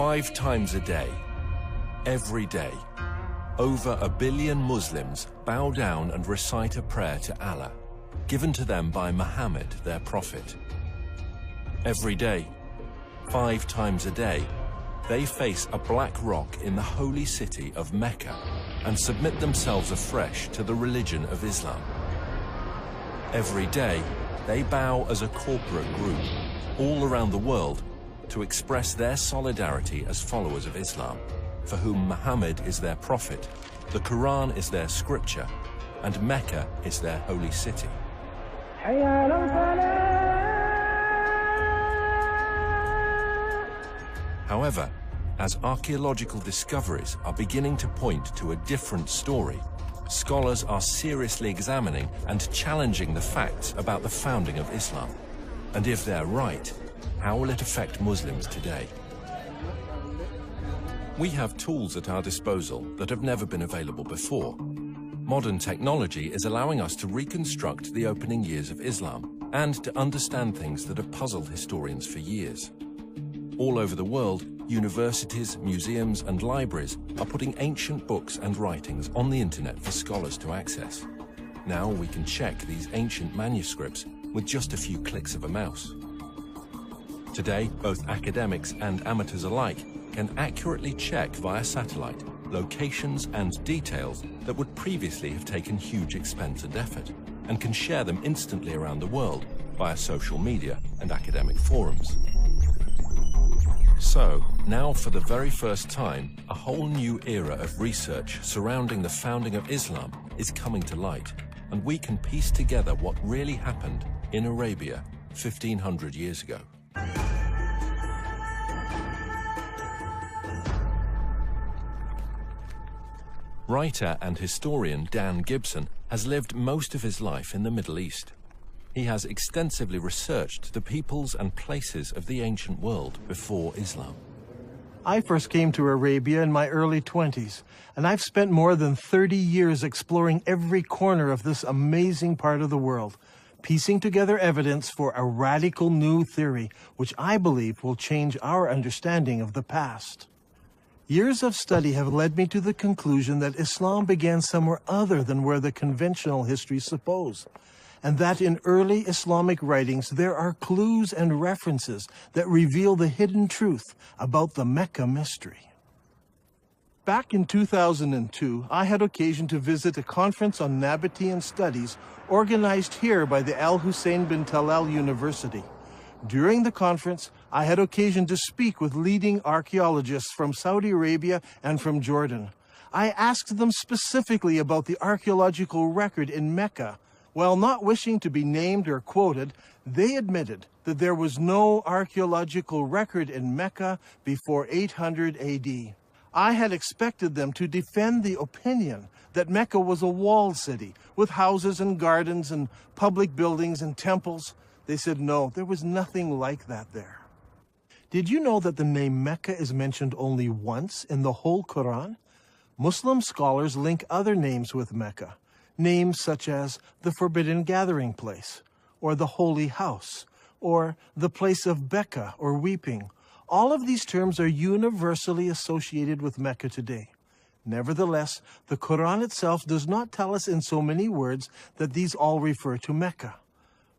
5 times a day, every day, over 1 billion Muslims bow down and recite a prayer to Allah, given to them by Mohammed, their prophet. Every day, 5 times a day, they face a black rock in the holy city of Mecca and submit themselves afresh to the religion of Islam. Every day, they bow as a corporate group all around the world to express their solidarity as followers of Islam, for whom Muhammad is their prophet, the Qur'an is their scripture, and Mecca is their holy city. However, as archaeological discoveries are beginning to point to a different story, scholars are seriously examining and challenging the facts about the founding of Islam. And if they're right, how will it affect Muslims today? We have tools at our disposal that have never been available before. Modern technology is allowing us to reconstruct the opening years of Islam and to understand things that have puzzled historians for years. All over the world, universities, museums, and libraries are putting ancient books and writings on the internet for scholars to access. Now we can check these ancient manuscripts with just a few clicks of a mouse. Today, both academics and amateurs alike can accurately check via satellite locations and details that would previously have taken huge expense and effort, and can share them instantly around the world via social media and academic forums. So, now for the very first time, a whole new era of research surrounding the founding of Islam is coming to light, and we can piece together what really happened in Arabia 1500 years ago. Writer and historian Dan Gibson has lived most of his life in the Middle East. He has extensively researched the peoples and places of the ancient world before Islam. I first came to Arabia in my early 20s, and I've spent more than 30 years exploring every corner of this amazing part of the world, piecing together evidence for a radical new theory, which I believe will change our understanding of the past. Years of study have led me to the conclusion that Islam began somewhere other than where the conventional histories suppose, and that in early Islamic writings there are clues and references that reveal the hidden truth about the Mecca mystery. Back in 2002, I had occasion to visit a conference on Nabatean studies organized here by the Al Hussein bin Talal University. During the conference, I had occasion to speak with leading archaeologists from Saudi Arabia and from Jordan. I asked them specifically about the archaeological record in Mecca. While not wishing to be named or quoted, they admitted that there was no archaeological record in Mecca before 800 AD. I had expected them to defend the opinion that Mecca was a walled city with houses and gardens and public buildings and temples. They said no, there was nothing like that there. Did you know that the name Mecca is mentioned only once in the whole Quran? Muslim scholars link other names with Mecca, names such as the Forbidden Gathering Place, or the Holy House, or the Place of Becca, or Weeping. All of these terms are universally associated with Mecca today. Nevertheless, the Quran itself does not tell us in so many words that these all refer to Mecca.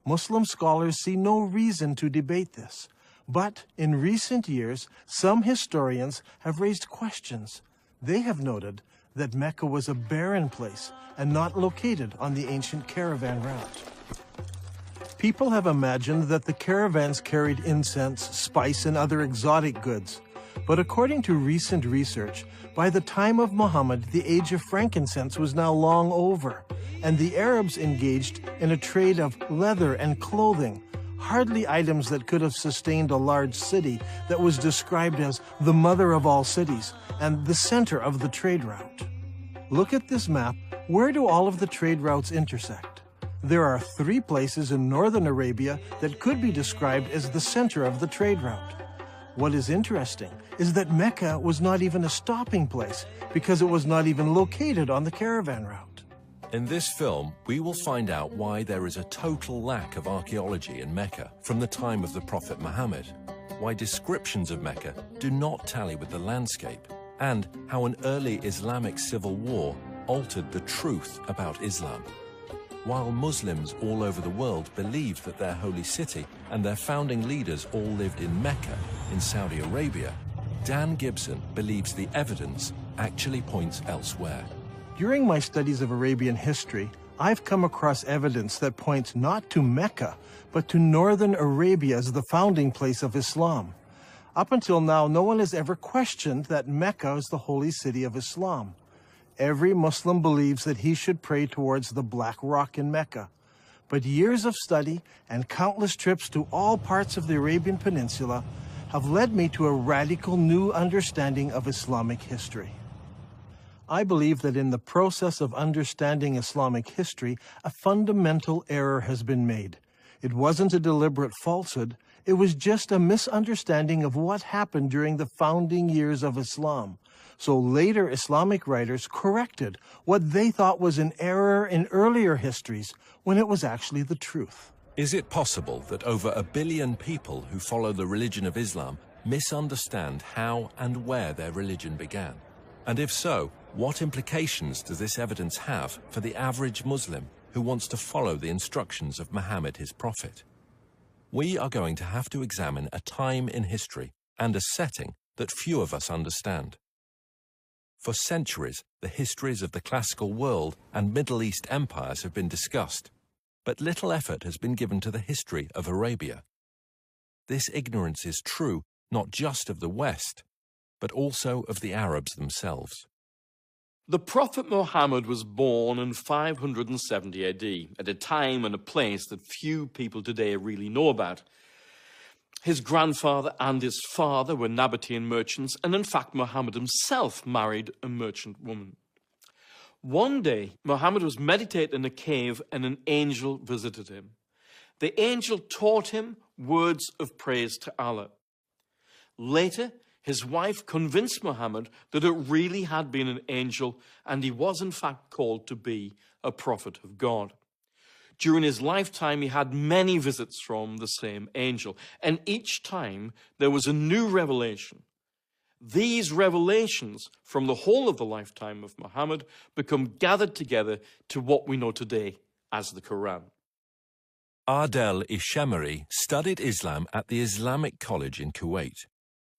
Muslim scholars see no reason to debate this, but in recent years, some historians have raised questions. They have noted that Mecca was a barren place and not located on the ancient caravan route. People have imagined that the caravans carried incense, spice, and other exotic goods. But according to recent research, by the time of Muhammad, the age of frankincense was now long over, and the Arabs engaged in a trade of leather and clothing, hardly items that could have sustained a large city that was described as the mother of all cities and the center of the trade route. Look at this map. Where do all of the trade routes intersect? There are 3 places in northern Arabia that could be described as the center of the trade route. What is interesting is that Mecca was not even a stopping place because it was not even located on the caravan route. In this film, we will find out why there is a total lack of archaeology in Mecca from the time of the Prophet Muhammad, why descriptions of Mecca do not tally with the landscape, and how an early Islamic civil war altered the truth about Islam. While Muslims all over the world believed that their holy city and their founding leaders all lived in Mecca, in Saudi Arabia, Dan Gibson believes the evidence actually points elsewhere. During my studies of Arabian history, I've come across evidence that points not to Mecca, but to northern Arabia as the founding place of Islam. Up until now, no one has ever questioned that Mecca is the holy city of Islam. Every Muslim believes that he should pray towards the Black Rock in Mecca. But years of study and countless trips to all parts of the Arabian Peninsula have led me to a radical new understanding of Islamic history. I believe that in the process of understanding Islamic history, a fundamental error has been made. It wasn't a deliberate falsehood, it was just a misunderstanding of what happened during the founding years of Islam. So later Islamic writers corrected what they thought was an error in earlier histories when it was actually the truth. Is it possible that over 1 billion people who follow the religion of Islam misunderstand how and where their religion began? And if so, what implications does this evidence have for the average Muslim who wants to follow the instructions of Mohammed, his prophet? We are going to have to examine a time in history and a setting that few of us understand. For centuries, the histories of the classical world and Middle East empires have been discussed, but little effort has been given to the history of Arabia. This ignorance is true not just of the West, but also of the Arabs themselves. The Prophet Muhammad was born in 570 AD, at a time and a place that few people today really know about. His grandfather and his father were Nabatean merchants, and in fact Muhammad himself married a merchant woman. One day, Muhammad was meditating in a cave and an angel visited him. The angel taught him words of praise to Allah. Later, his wife convinced Muhammad that it really had been an angel and he was in fact called to be a prophet of God. During his lifetime, he had many visits from the same angel, and each time there was a new revelation. These revelations from the whole of the lifetime of Muhammad become gathered together to what we know today as the Qur'an. Adel Ishamari studied Islam at the Islamic College in Kuwait.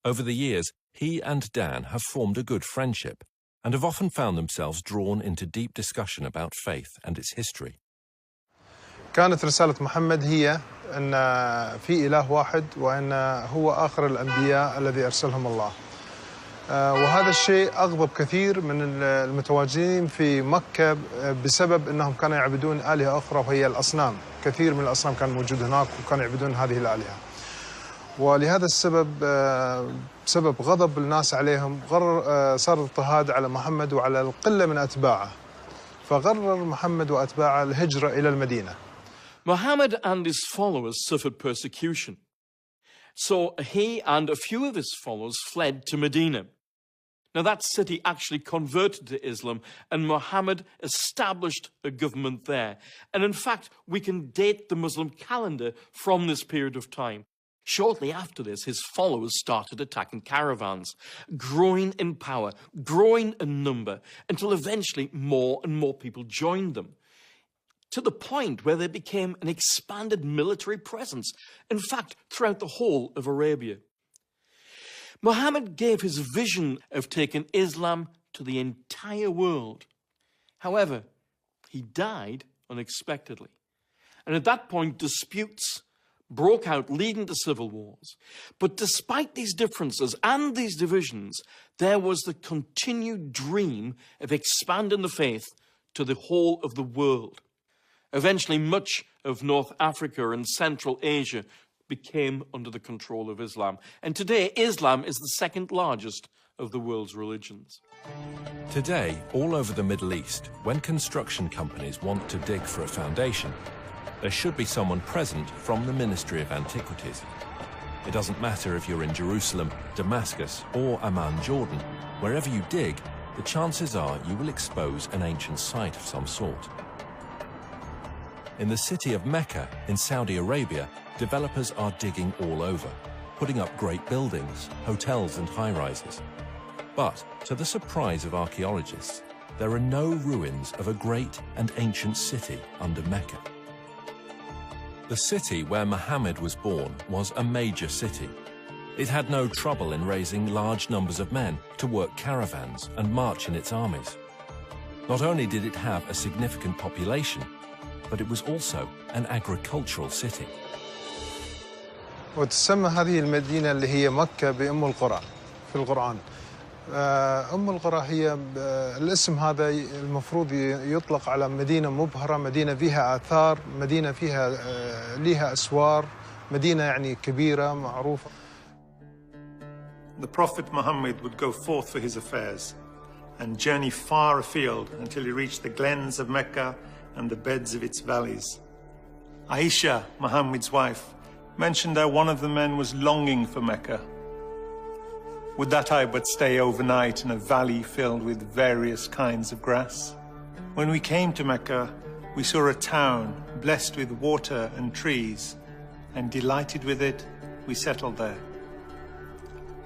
Over the years, he and Dan have formed a good friendship and have often found themselves drawn into deep discussion about faith and its history. كانت رسالة محمد هي أن في إله واحد وأن هو آخر الأنبياء الذي أرسلهم الله. وهذا الشيء أغضب كثير من المتواجدين في مكة بسبب أنهم كانوا يعبدون آلهة أخرى وهي الأصنام. كثير من الأصنام كان موجود هناك وكانوا يعبدون هذه الآلهة. ولهذا السبب سبب غضب الناس عليهم صار اضطهاد على محمد وعلى القلة من أتباعه. فقرر محمد وأتباعه الهجرة إلى المدينة. Muhammad and his followers suffered persecution. So he and a few of his followers fled to Medina. Now that city actually converted to Islam and Muhammad established a government there. And in fact, we can date the Muslim calendar from this period of time. Shortly after this, his followers started attacking caravans, growing in power, growing in number, until eventually more and more people joined them, to the point where they became an expanded military presence, in fact, throughout the whole of Arabia. Muhammad gave his vision of taking Islam to the entire world. However, he died unexpectedly. And at that point, disputes broke out, leading to civil wars. But despite these differences and these divisions, there was the continued dream of expanding the faith to the whole of the world. Eventually, much of North Africa and Central Asia became under the control of Islam. And today, Islam is the second largest of the world's religions. Today, all over the Middle East, when construction companies want to dig for a foundation, there should be someone present from the Ministry of Antiquities. It doesn't matter if you're in Jerusalem, Damascus, or Amman, Jordan. Wherever you dig, the chances are you will expose an ancient site of some sort. In the city of Mecca, in Saudi Arabia, developers are digging all over. putting up great buildings, hotels and high-rises. But, to the surprise of archaeologists, there are no ruins of a great and ancient city under Mecca. The city where Mohammed was born was a major city. It had no trouble in raising large numbers of men to work caravans and march in its armies. Not only did it have a significant population, but it was also an agricultural city. وتسمى هذه المدينة اللي هي مكة بأم القرى في القرآن. أم القرى هي الاسم هذا المفروض يطلق على مدينة مبهرة، مدينة فيها آثار، مدينة فيها لها أسوار، مدينة يعني كبيرة معروفة. The Prophet Muhammad would go forth for his affairs and journey far afield until he reached the glens of Mecca and the beds of its valleys. Aisha, Muhammad's wife, mentioned that one of the men was longing for Mecca. Would that I but stay overnight in a valley filled with various kinds of grass? When we came to Mecca, we saw a town blessed with water and trees, and delighted with it, we settled there.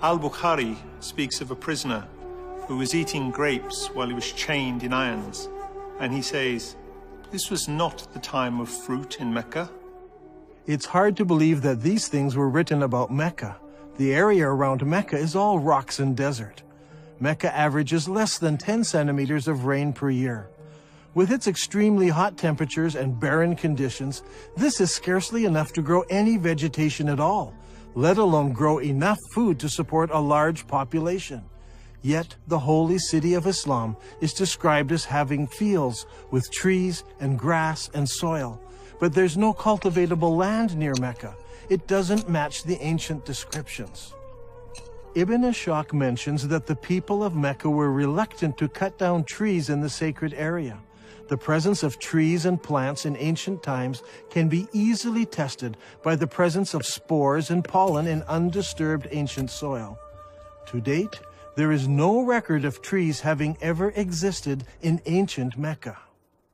Al-Bukhari speaks of a prisoner who was eating grapes while he was chained in irons, and he says, "This was not the time of fruit in Mecca." It's hard to believe that these things were written about Mecca. The area around Mecca is all rocks and desert. Mecca averages less than 10 centimeters of rain per year. With its extremely hot temperatures and barren conditions, this is scarcely enough to grow any vegetation at all, let alone grow enough food to support a large population. Yet the holy city of Islam is described as having fields with trees and grass and soil. But there's no cultivatable land near Mecca. It doesn't match the ancient descriptions. Ibn Ishaq mentions that the people of Mecca were reluctant to cut down trees in the sacred area. The presence of trees and plants in ancient times can be easily tested by the presence of spores and pollen in undisturbed ancient soil. To date, there is no record of trees having ever existed in ancient Mecca.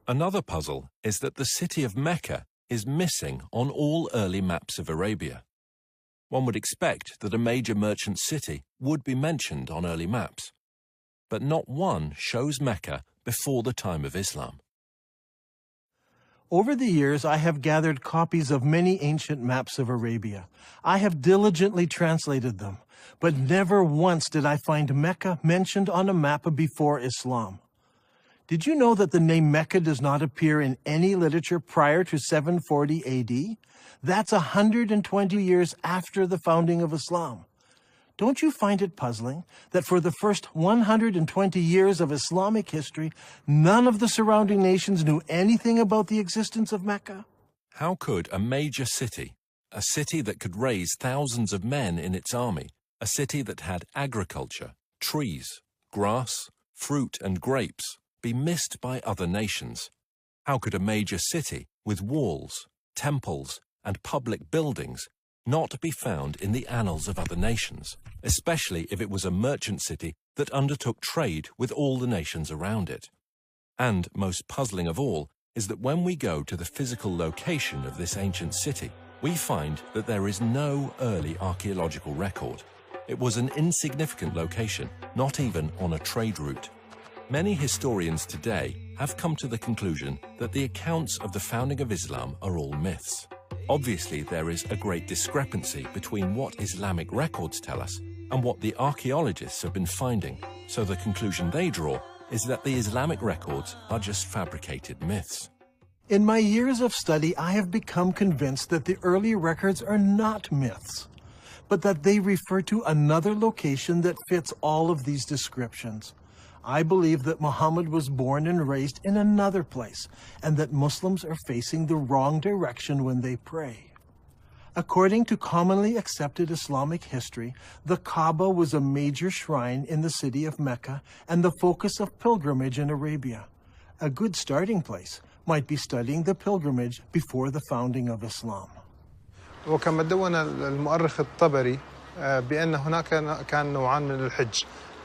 Another puzzle is that the city of Mecca is missing on all early maps of Arabia. One would expect that a major merchant city would be mentioned on early maps, but not one shows Mecca before the time of Islam. Over the years, I have gathered copies of many ancient maps of Arabia. I have diligently translated them, but never once did I find Mecca mentioned on a map before Islam. Did you know that the name Mecca does not appear in any literature prior to 740 AD? That's 120 years after the founding of Islam. Don't you find it puzzling that for the first 120 years of Islamic history, none of the surrounding nations knew anything about the existence of Mecca? How could a major city, a city that could raise thousands of men in its army, a city that had agriculture, trees, grass, fruit and grapes, be missed by other nations? How could a major city with walls, temples, and public buildings not be found in the annals of other nations, especially if it was a merchant city that undertook trade with all the nations around it? And most puzzling of all is that when we go to the physical location of this ancient city, we find that there is no early archaeological record. It was an insignificant location, not even on a trade route. Many historians today have come to the conclusion that the accounts of the founding of Islam are all myths. Obviously, there is a great discrepancy between what Islamic records tell us and what the archaeologists have been finding, so the conclusion they draw is that the Islamic records are just fabricated myths. In my years of study, I have become convinced that the early records are not myths, but that they refer to another location that fits all of these descriptions. I believe that Muhammad was born and raised in another place, and that Muslims are facing the wrong direction when they pray. According to commonly accepted Islamic history, the Kaaba was a major shrine in the city of Mecca and the focus of pilgrimage in Arabia. A good starting place might be studying the pilgrimage before the founding of Islam. وكما دون المؤرخ الطبري بأن هناك كان نوعان من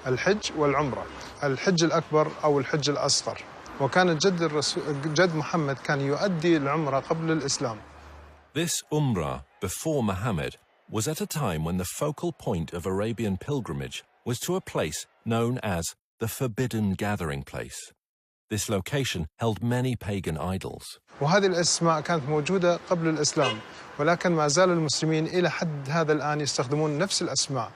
الحج والعمرة. الحج الأكبر أو الحج الأصغر، وكان جد محمد كان يؤدي العمرة قبل الإسلام. This Umrah before Muhammad was at a time when the focal point of Arabian pilgrimage was to a place known as the Forbidden Gathering Place. This location held many pagan idols. وهذه الأسماء كانت موجودة قبل الإسلام، ولكن ما زال المسلمين إلى حد هذا الآن يستخدمون نفس الأسماء،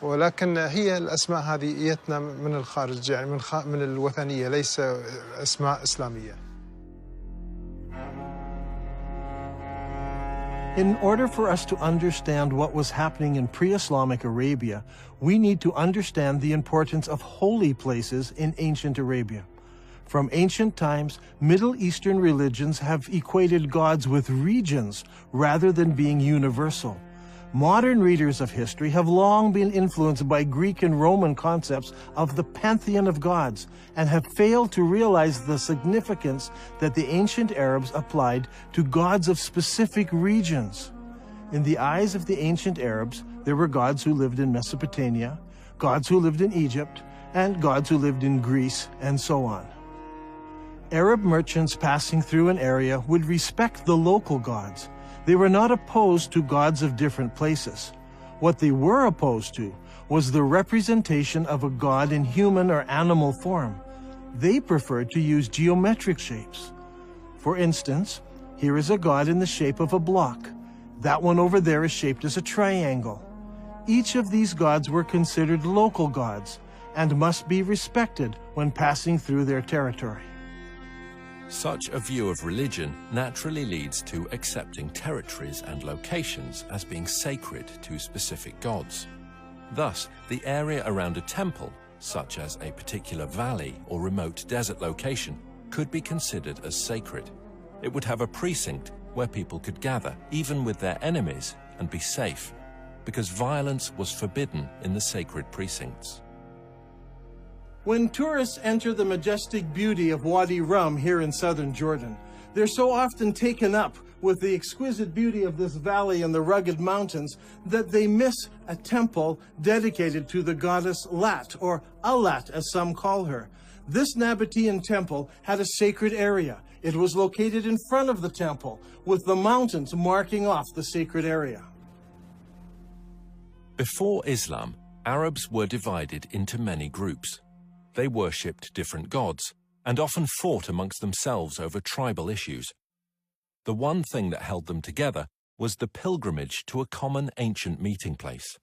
ولكن هي الأسماء هذه إيتنا من الخارج، يعني من الوثنية، ليس أسماء إسلامية. In order for us to understand what was happening in pre-Islamic Arabia, we need to understand the importance of holy places in ancient Arabia. From ancient times, Middle Eastern religions have equated gods with regions rather than being universal. Modern readers of history have long been influenced by Greek and Roman concepts of the pantheon of gods and have failed to realize the significance that the ancient Arabs applied to gods of specific regions. In the eyes of the ancient Arabs, there were gods who lived in Mesopotamia, gods who lived in Egypt, and gods who lived in Greece, and so on. Arab merchants passing through an area would respect the local gods. They were not opposed to gods of different places. What they were opposed to was the representation of a god in human or animal form. They preferred to use geometric shapes. For instance, here is a god in the shape of a block. That one over there is shaped as a triangle. Each of these gods were considered local gods and must be respected when passing through their territory. Such a view of religion naturally leads to accepting territories and locations as being sacred to specific gods. Thus, the area around a temple, such as a particular valley or remote desert location, could be considered as sacred. It would have a precinct where people could gather, even with their enemies, and be safe, because violence was forbidden in the sacred precincts. When tourists enter the majestic beauty of Wadi Rum here in southern Jordan, they're so often taken up with the exquisite beauty of this valley and the rugged mountains that they miss a temple dedicated to the goddess Lat, or Allat as some call her. This Nabatean temple had a sacred area. It was located in front of the temple, with the mountains marking off the sacred area. Before Islam, Arabs were divided into many groups. They worshipped different gods and often fought amongst themselves over tribal issues. The one thing that held them together was the pilgrimage to a common ancient meeting place.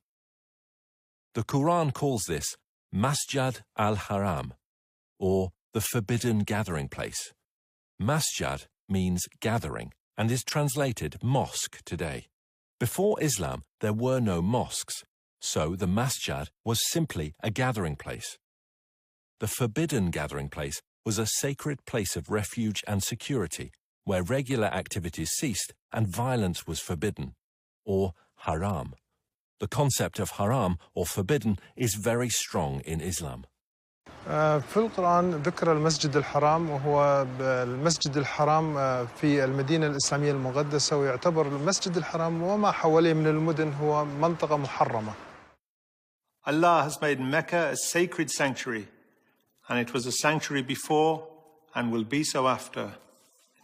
The Qur'an calls this Masjid al-Haram, or the Forbidden Gathering Place. Masjid means gathering and is translated mosque today. Before Islam, there were no mosques, so the masjid was simply a gathering place. The Forbidden Gathering Place was a sacred place of refuge and security, where regular activities ceased and violence was forbidden, or haram. The concept of haram, or forbidden, is very strong in Islam. في القرآن ذكر المسجد الحرام، وهو المسجد الحرام في المدينة الإسلامية المقدسة، ويعتبر المسجد الحرام وما حواليه من المدن هو منطقة محرمة. Allah has made Mecca a sacred sanctuary, and it was a sanctuary before and will be so after.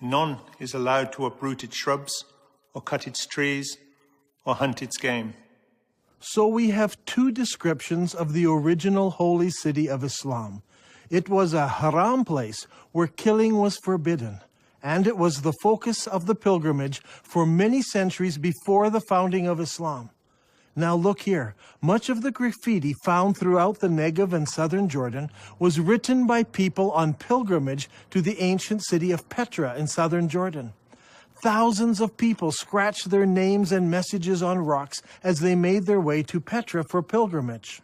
None is allowed to uproot its shrubs or cut its trees or hunt its game. So we have two descriptions of the original holy city of Islam. It was a haram place where killing was forbidden, and it was the focus of the pilgrimage for many centuries before the founding of Islam. Now look here, much of the graffiti found throughout the Negev and southern Jordan was written by people on pilgrimage to the ancient city of Petra in southern Jordan. Thousands of people scratched their names and messages on rocks as they made their way to Petra for pilgrimage.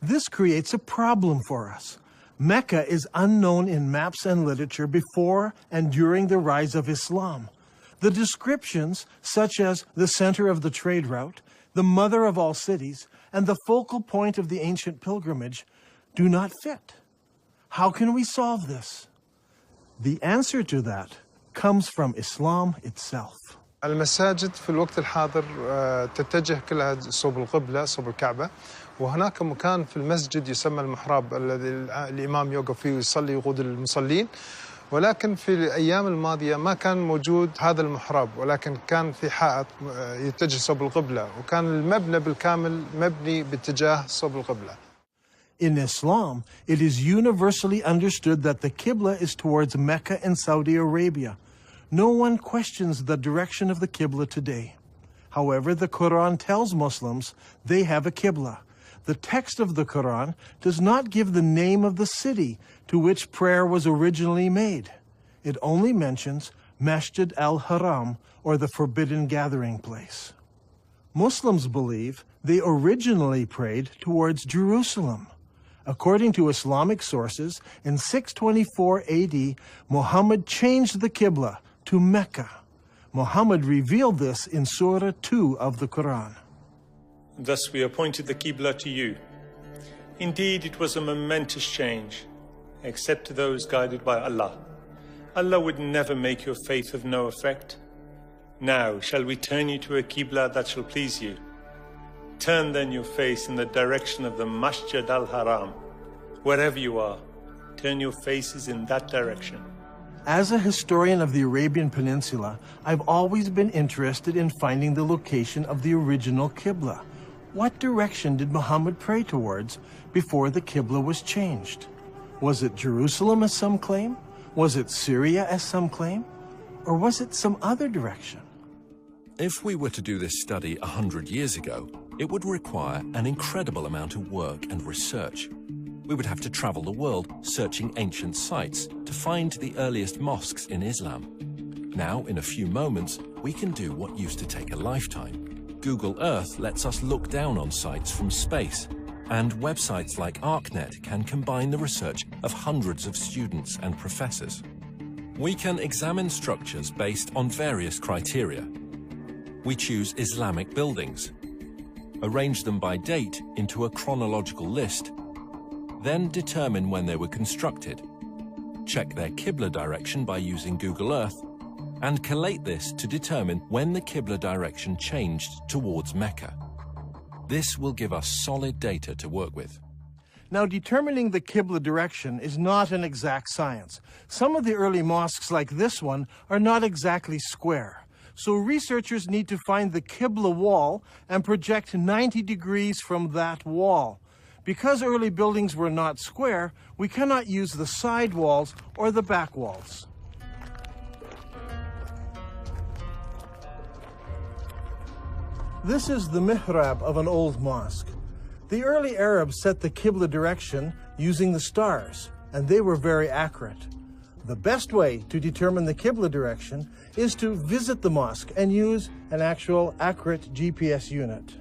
This creates a problem for us. Mecca is unknown in maps and literature before and during the rise of Islam. The descriptions, such as the center of the trade route, the mother of all cities, and the focal point of the ancient pilgrimage, do not fit. How can we solve this? The answer to that comes from Islam itself. المساجد في الوقت الحاضر تتجه كلها صوب القبلة، صوب الكعبة، وهناك مكان في المسجد يسمى المحراب الذي الإمام يوقف فيه ويصلي يقود المصلين، ولكن في الأيام الماضية ما كان موجود هذا المحراب، ولكن كان في حائط يتجه صوب القبلة، وكان المبنى بالكامل مبني باتجاه صوب القبلة. In Islam, it is universally understood that the Qibla is towards Mecca in Saudi Arabia. No one questions the direction of the Qibla today. However, the Quran tells Muslims they have a Qibla. The text of the Quran does not give the name of the city to which prayer was originally made. It only mentions Masjid al-Haram, or the forbidden gathering place. Muslims believe they originally prayed towards Jerusalem. According to Islamic sources, in 624 AD, Mohammed changed the Qibla to Mecca. Mohammed revealed this in Surah 2 of the Quran. Thus we appointed the Qibla to you. Indeed, it was a momentous change, except to those guided by Allah. Allah would never make your faith of no effect. Now, shall we turn you to a Qibla that shall please you? Turn then your face in the direction of the Masjid al-Haram. Wherever you are, turn your faces in that direction. As a historian of the Arabian Peninsula, I've always been interested in finding the location of the original Qibla. What direction did Muhammad pray towards before the Qibla was changed? Was it Jerusalem, as some claim? Was it Syria, as some claim? Or was it some other direction? If we were to do this study 100 years ago, it would require an incredible amount of work and research. We would have to travel the world searching ancient sites to find the earliest mosques in Islam. Now, in a few moments, we can do what used to take a lifetime. Google Earth lets us look down on sites from space, and websites like ArcNet can combine the research of hundreds of students and professors. We can examine structures based on various criteria. We choose Islamic buildings, arrange them by date into a chronological list, then determine when they were constructed, check their Qibla direction by using Google Earth, and collate this to determine when the Qibla direction changed towards Mecca. This will give us solid data to work with. Now, determining the Qibla direction is not an exact science. Some of the early mosques, like this one, are not exactly square. So researchers need to find the Qibla wall and project 90 degrees from that wall. Because early buildings were not square, we cannot use the side walls or the back walls. This is the mihrab of an old mosque. The early Arabs set the Qibla direction using the stars, and they were very accurate. The best way to determine the Qibla direction is to visit the mosque and use an actual accurate GPS unit.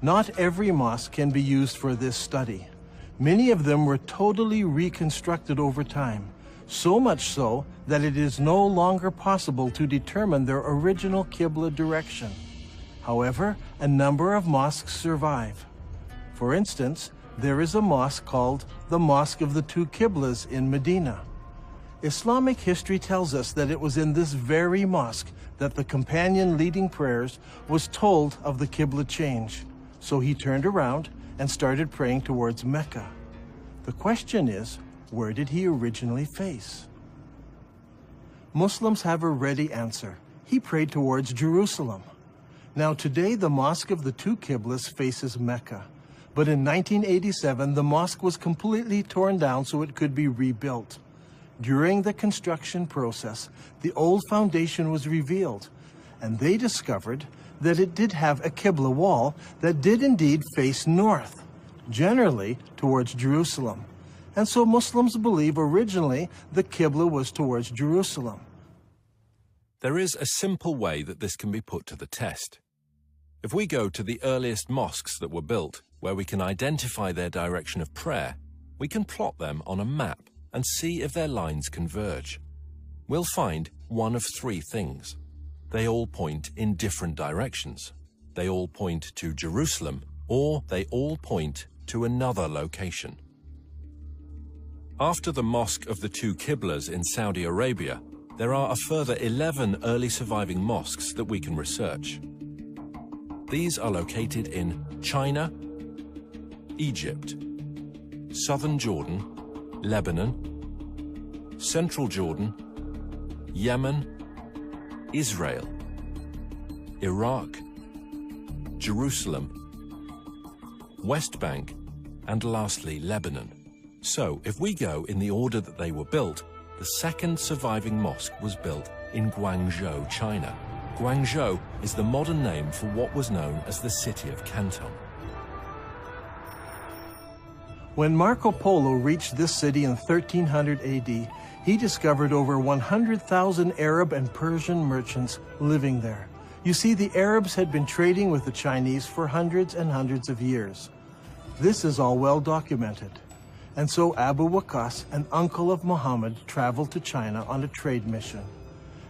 Not every mosque can be used for this study. Many of them were totally reconstructed over time, so much so that it is no longer possible to determine their original Qibla direction. However, a number of mosques survive. For instance, there is a mosque called the Mosque of the Two Qiblas in Medina. Islamic history tells us that it was in this very mosque that the companion leading prayers was told of the Qibla change. So he turned around and started praying towards Mecca. The question is, where did he originally face? Muslims have a ready answer. He prayed towards Jerusalem. Now today, the Mosque of the Two Qiblas faces Mecca. But in 1987, the mosque was completely torn down so it could be rebuilt. During the construction process, the old foundation was revealed, and they discovered that it did have a Qibla wall that did indeed face north, generally towards Jerusalem. And so Muslims believe originally the Qibla was towards Jerusalem. There is a simple way that this can be put to the test. If we go to the earliest mosques that were built, where we can identify their direction of prayer, we can plot them on a map and see if their lines converge. We'll find one of three things. They all point in different directions. They all point to Jerusalem, or they all point to another location. After the Mosque of the Two Qiblas in Saudi Arabia, there are a further 11 early surviving mosques that we can research. These are located in China, Egypt, southern Jordan, Lebanon, Central Jordan, Yemen, Israel, Iraq, Jerusalem, West Bank, and lastly Lebanon. So, if we go in the order that they were built, the second surviving mosque was built in Guangzhou, China. Guangzhou is the modern name for what was known as the city of Canton. When Marco Polo reached this city in 1300 AD, he discovered over 100,000 Arab and Persian merchants living there. You see, the Arabs had been trading with the Chinese for hundreds and hundreds of years. This is all well documented. And so Abu Waqas, an uncle of Mohammed, traveled to China on a trade mission.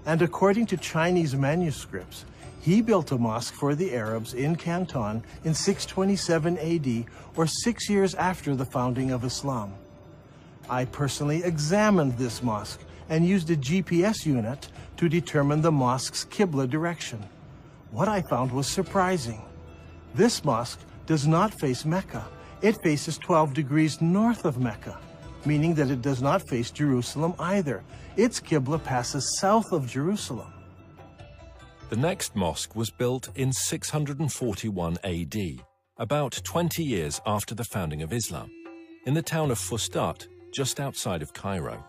And according to Chinese manuscripts, he built a mosque for the Arabs in Canton in 627 AD, or 6 years after the founding of Islam. I personally examined this mosque and used a GPS unit to determine the mosque's Qibla direction. What I found was surprising. This mosque does not face Mecca. It faces 12 degrees north of Mecca, meaning that it does not face Jerusalem either. Its Qibla passes south of Jerusalem. The next mosque was built in 641 AD, about 20 years after the founding of Islam, in the town of Fustat, just outside of Cairo.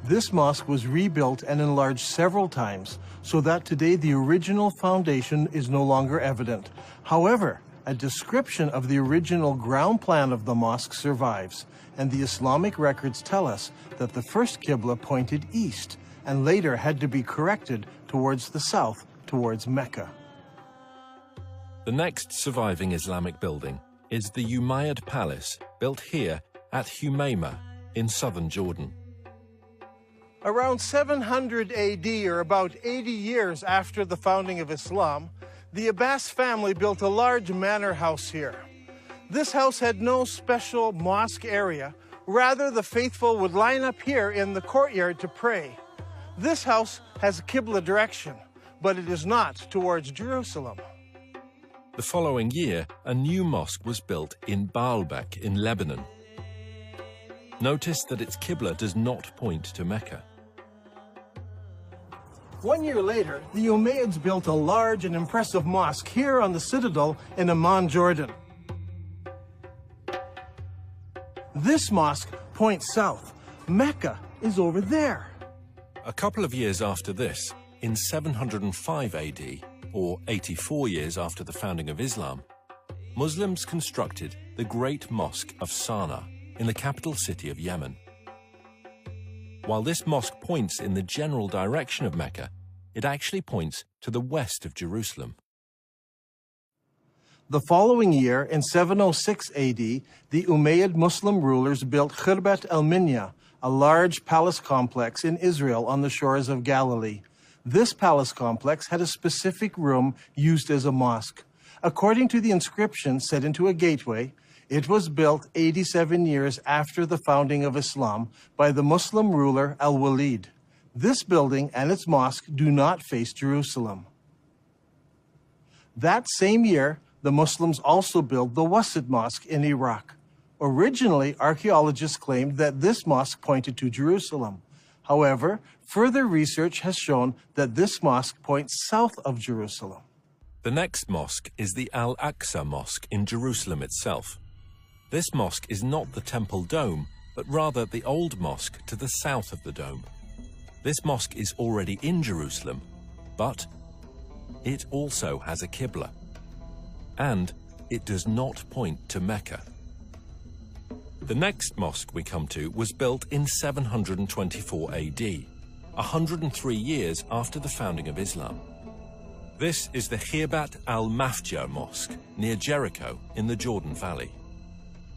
This mosque was rebuilt and enlarged several times, so that today the original foundation is no longer evident. However, a description of the original ground plan of the mosque survives, and the Islamic records tell us that the first Qibla pointed east and later had to be corrected towards the south, towards Mecca. The next surviving Islamic building is the Umayyad Palace, built here at Humayma in southern Jordan. Around 700 AD, or about 80 years after the founding of Islam, the Abbas family built a large manor house here. This house had no special mosque area. Rather, the faithful would line up here in the courtyard to pray. This house has a Qibla direction, but it is not towards Jerusalem. The following year, a new mosque was built in Baalbek in Lebanon. Notice that its Qibla does not point to Mecca. 1 year later, the Umayyads built a large and impressive mosque here on the citadel in Amman, Jordan. This mosque points south. Mecca is over there. A couple of years after this, in 705 AD, or 84 years after the founding of Islam, Muslims constructed the Great Mosque of Sana'a in the capital city of Yemen. While this mosque points in the general direction of Mecca, it actually points to the west of Jerusalem. The following year, in 706 AD, the Umayyad Muslim rulers built Khirbat al-Minya, a large palace complex in Israel on the shores of Galilee. This palace complex had a specific room used as a mosque. According to the inscription set into a gateway, it was built 87 years after the founding of Islam by the Muslim ruler Al-Walid. This building and its mosque do not face Jerusalem. That same year, the Muslims also built the Wasit Mosque in Iraq. Originally, archaeologists claimed that this mosque pointed to Jerusalem. However, further research has shown that this mosque points south of Jerusalem. The next mosque is the Al-Aqsa Mosque in Jerusalem itself. This mosque is not the temple dome, but rather the old mosque to the south of the dome. This mosque is already in Jerusalem, but it also has a Qibla, and it does not point to Mecca. The next mosque we come to was built in 724 AD, 103 years after the founding of Islam. This is the Khirbat al-Mafja Mosque near Jericho in the Jordan Valley.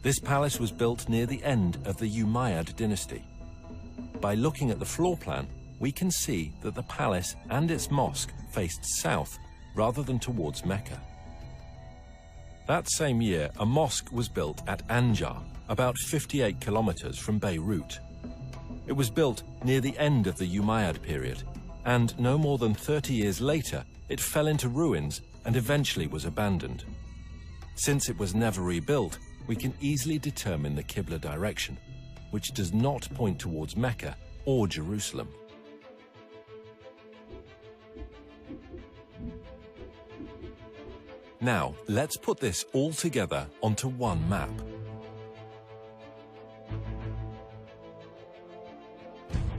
This palace was built near the end of the Umayyad dynasty. By looking at the floor plan, we can see that the palace and its mosque faced south rather than towards Mecca. That same year, a mosque was built at Anjar, about 58 kilometers from Beirut. It was built near the end of the Umayyad period, and no more than 30 years later, it fell into ruins and eventually was abandoned. Since it was never rebuilt, we can easily determine the Qibla direction, which does not point towards Mecca, or Jerusalem. Now, let's put this all together onto one map.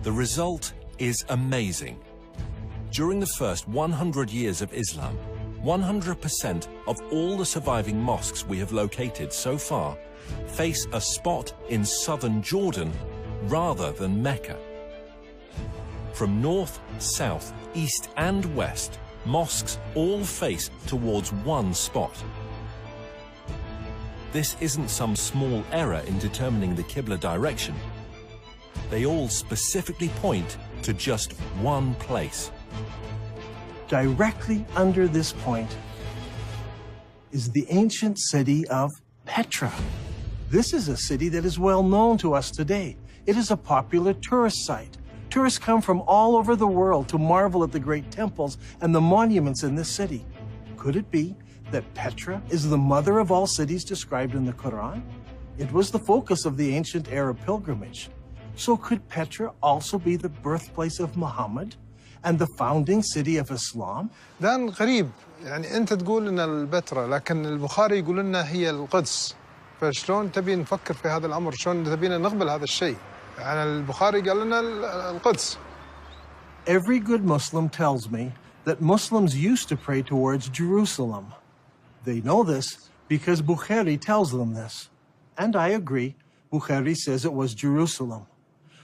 The result is amazing. During the first 100 years of Islam, 100% of all the surviving mosques we have located so far face a spot in southern Jordan rather than Mecca. From north, south, east and west, mosques all face towards one spot. This isn't some small error in determining the Qibla direction. They all specifically point to just one place. Directly under this point is the ancient city of Petra. This is a city that is well known to us today. It is a popular tourist site. Tourists come from all over the world to marvel at the great temples and the monuments in this city. Could it be that Petra is the mother of all cities described in the Quran? It was the focus of the ancient Arab pilgrimage. So could Petra also be the birthplace of Muhammad and the founding city of Islam? دان غريب، يعني أنت تقول إن البتراء لكن البخاري يقول لنا هي القدس، فشلون تبي نفكر في هذا الأمر؟ شلون تبينا نقبل هذا الشيء؟ يعني البخاري قال لنا القدس. Every good Muslim tells me that Muslims used to pray towards Jerusalem. They know this because Bukhari tells them this. And I agree, Bukhari says it was Jerusalem.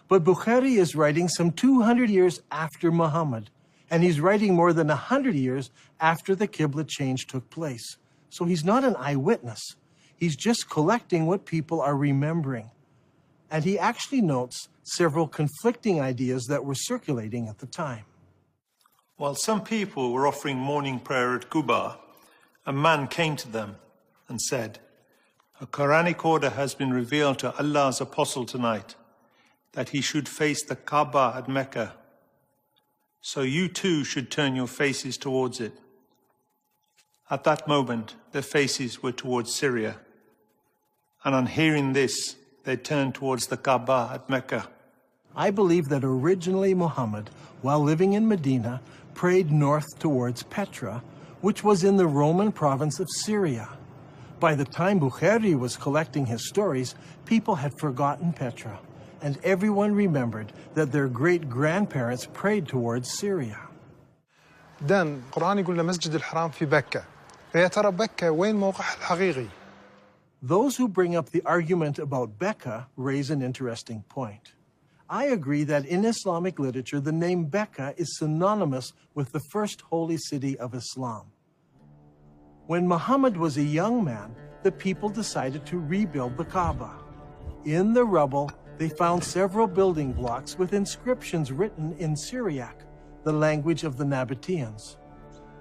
But Bukhari is writing some 200 years after Muhammad, and he's writing more than 100 years after the Qibla change took place. So he's not an eyewitness. He's just collecting what people are remembering. And he actually notes several conflicting ideas that were circulating at the time. While some people were offering morning prayer at Quba, a man came to them and said, "A Quranic order has been revealed to Allah's apostle tonight, that he should face the Kaaba at Mecca. So you too should turn your faces towards it." At that moment, their faces were towards Syria. And on hearing this, they turned towards the Kaaba at Mecca. I believe that originally Muhammad, while living in Medina, prayed north towards Petra, which was in the Roman province of Syria. By the time Bukhari was collecting his stories, people had forgotten Petra, and everyone remembered that their great-grandparents prayed towards Syria. دان القرآن يقول لنا مسجد الحرام في بكة، فيا ترى بكة وين موقعها الحقيقي؟ Those who bring up the argument about Becca raise an interesting point. I agree that in Islamic literature, the name Becca is synonymous with the first holy city of Islam. When Muhammad was a young man, the people decided to rebuild the Kaaba. In the rubble, they found several building blocks with inscriptions written in Syriac, the language of the Nabateans.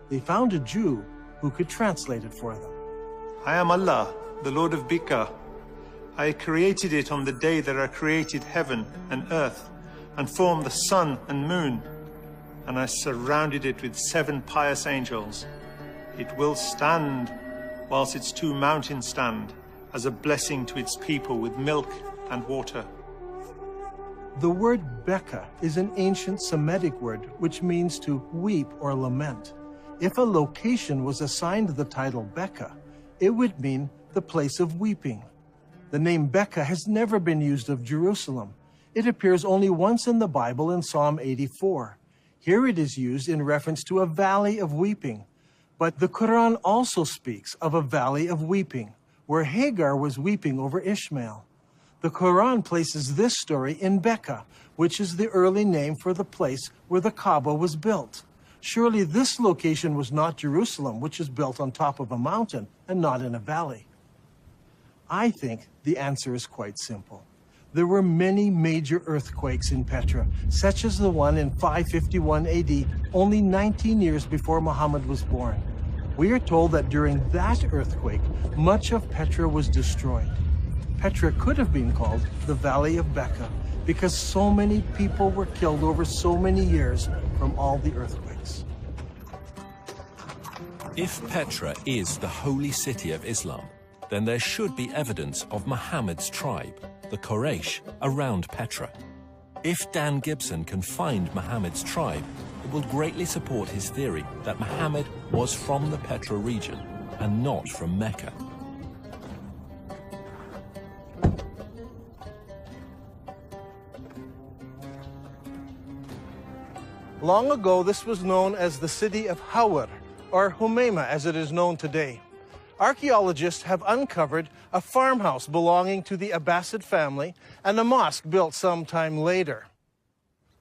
They found a Jew who could translate it for them. "I am Allah, the Lord of Becca. I created it on the day that I created heaven and earth, and formed the sun and moon, and I surrounded it with 7 pious angels. It will stand whilst its 2 mountains stand, as a blessing to its people with milk and water." The word Becca is an ancient Semitic word which means to weep or lament. If a location was assigned the title Becca, it would mean the place of weeping. The name Becca has never been used of Jerusalem. It appears only once in the Bible in Psalm 84. Here it is used in reference to a valley of weeping. But the Quran also speaks of a valley of weeping, where Hagar was weeping over Ishmael. The Quran places this story in Becca, which is the early name for the place where the Kaaba was built. Surely this location was not Jerusalem, which is built on top of a mountain and not in a valley. I think the answer is quite simple. There were many major earthquakes in Petra, such as the one in 551 AD, only 19 years before Muhammad was born. We are told that during that earthquake, much of Petra was destroyed. Petra could have been called the Valley of Becca because so many people were killed over so many years from all the earthquakes. If Petra is the holy city of Islam, then there should be evidence of Muhammad's tribe, the Quraysh, around Petra. If Dan Gibson can find Mohammed's tribe, it will greatly support his theory that Mohammed was from the Petra region and not from Mecca. Long ago, this was known as the city of Hawar, or Humayma as it is known today. Archaeologists have uncovered a farmhouse belonging to the Abbasid family and a mosque built sometime later.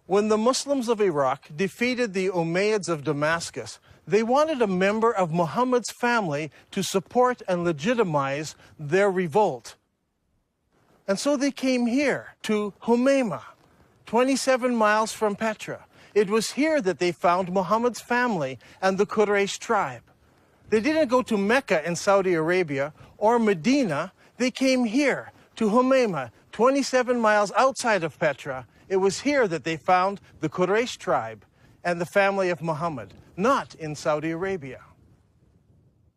When the Muslims of Iraq defeated the Umayyads of Damascus, they wanted a member of Muhammad's family to support and legitimize their revolt. And so they came here to Humayma, 27 miles from Petra. It was here that they found Muhammad's family and the Quraysh tribe. They didn't go to Mecca in Saudi Arabia or Medina. They came here to Humayma, 27 miles outside of Petra. It was here that they found the Quraysh tribe and the family of Muhammad, not in Saudi Arabia.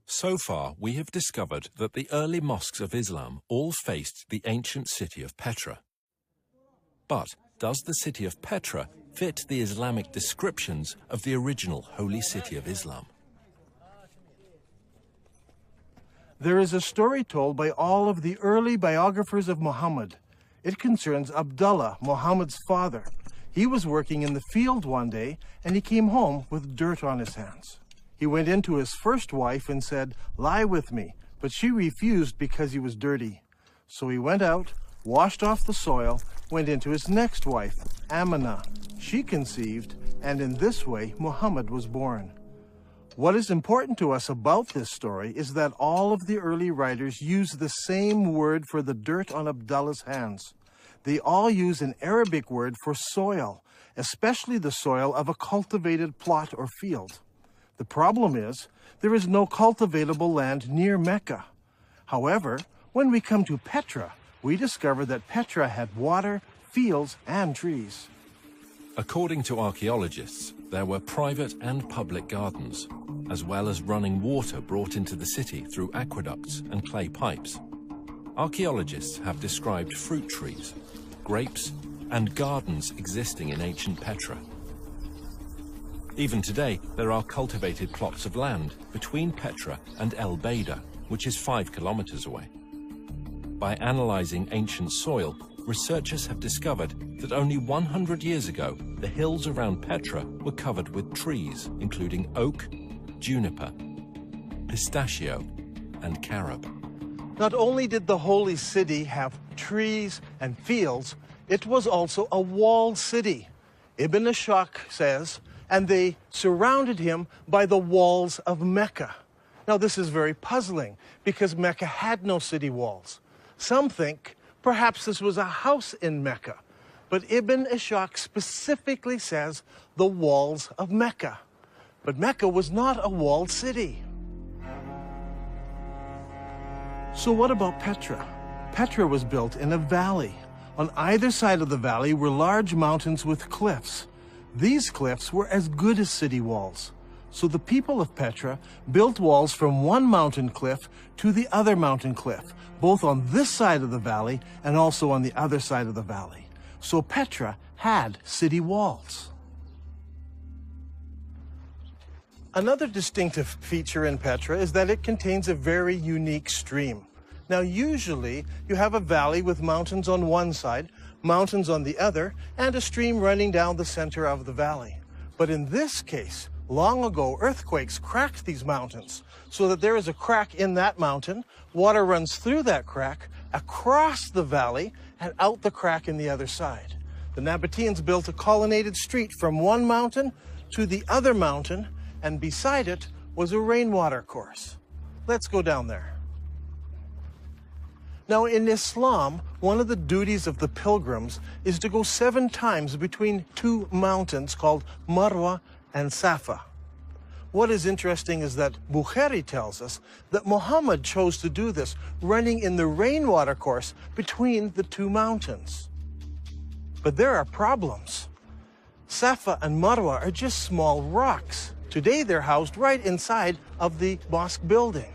So far, we have discovered that the early mosques of Islam all faced the ancient city of Petra. But does the city of Petra fit the Islamic descriptions of the original holy city of Islam? There is a story told by all of the early biographers of Muhammad. It concerns Abdullah, Muhammad's father. He was working in the field one day and he came home with dirt on his hands. He went into his first wife and said, "Lie with me," but she refused because he was dirty. So he went out, washed off the soil, went into his next wife, Amina. She conceived, and in this way, Muhammad was born. What is important to us about this story is that all of the early writers use the same word for the dirt on Abdullah's hands. They all use an Arabic word for soil, especially the soil of a cultivated plot or field. The problem is, there is no cultivatable land near Mecca. However, when we come to Petra, we discover that Petra had water, fields, and trees. According to archaeologists, there were private and public gardens, as well as running water brought into the city through aqueducts and clay pipes. Archaeologists have described fruit trees, grapes, and gardens existing in ancient Petra. Even today, there are cultivated plots of land between Petra and El Beida, which is 5 kilometers away. By analyzing ancient soil, researchers have discovered that only 100 years ago, the hills around Petra were covered with trees, including oak, juniper, pistachio, and carob. Not only did the holy city have trees and fields, it was also a walled city. Ibn Ishaq says, and they surrounded him by the walls of Mecca. Now this is very puzzling because Mecca had no city walls. Some think perhaps this was a house in Mecca, but Ibn Ishaq specifically says the walls of Mecca. But Mecca was not a walled city. So what about Petra? Petra was built in a valley. On either side of the valley were large mountains with cliffs. These cliffs were as good as city walls. So the people of Petra built walls from one mountain cliff to the other mountain cliff, both on this side of the valley and also on the other side of the valley. So Petra had city walls. Another distinctive feature in Petra is that it contains a very unique stream. Now, usually you have a valley with mountains on one side, mountains on the other, and a stream running down the center of the valley. But in this case, long ago, earthquakes cracked these mountains so that there is a crack in that mountain, water runs through that crack, across the valley, and out the crack in the other side. The Nabateans built a colonnaded street from one mountain to the other mountain, and beside it was a rainwater course. Let's go down there. Now, in Islam, one of the duties of the pilgrims is to go 7 times between 2 mountains called Marwa and Safa. What is interesting is that Bukhari tells us that Muhammad chose to do this, running in the rainwater course between the 2 mountains. But there are problems. Safa and Marwa are just small rocks. Today, they're housed right inside of the mosque building.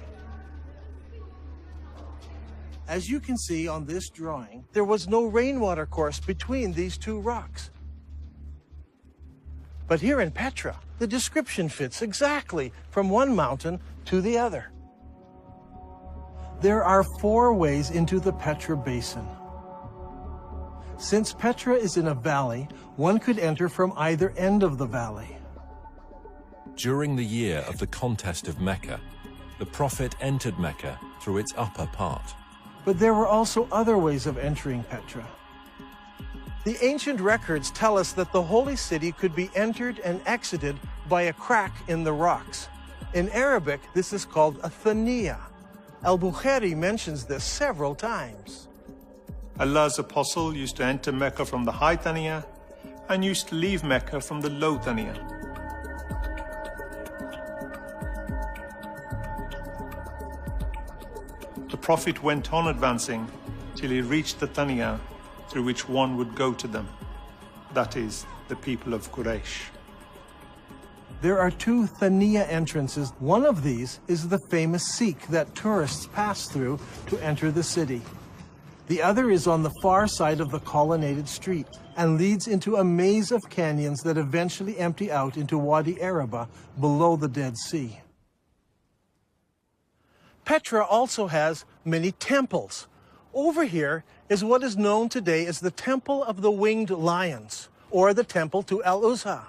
As you can see on this drawing, there was no rainwater course between these two rocks. But here in Petra, the description fits exactly from one mountain to the other. There are 4 ways into the Petra Basin. Since Petra is in a valley, one could enter from either end of the valley. During the year of the contest of Mecca, the Prophet entered Mecca through its upper part. But there were also other ways of entering Petra. The ancient records tell us that the holy city could be entered and exited by a crack in the rocks. In Arabic, this is called a thaniya. Al-Bukhari mentions this several times. Allah's apostle used to enter Mecca from the high Thaniya and used to leave Mecca from the low Thaniya. The Prophet went on advancing till he reached the Thaniya through which one would go to them, that is, the people of Quraysh. There are 2 Thaniya entrances. One of these is the famous Sikh that tourists pass through to enter the city. The other is on the far side of the colonnaded street and leads into a maze of canyons that eventually empty out into Wadi Araba below the Dead Sea. Petra also has many temples. Over here is what is known today as the Temple of the Winged Lions, or the Temple to Al-Uzza.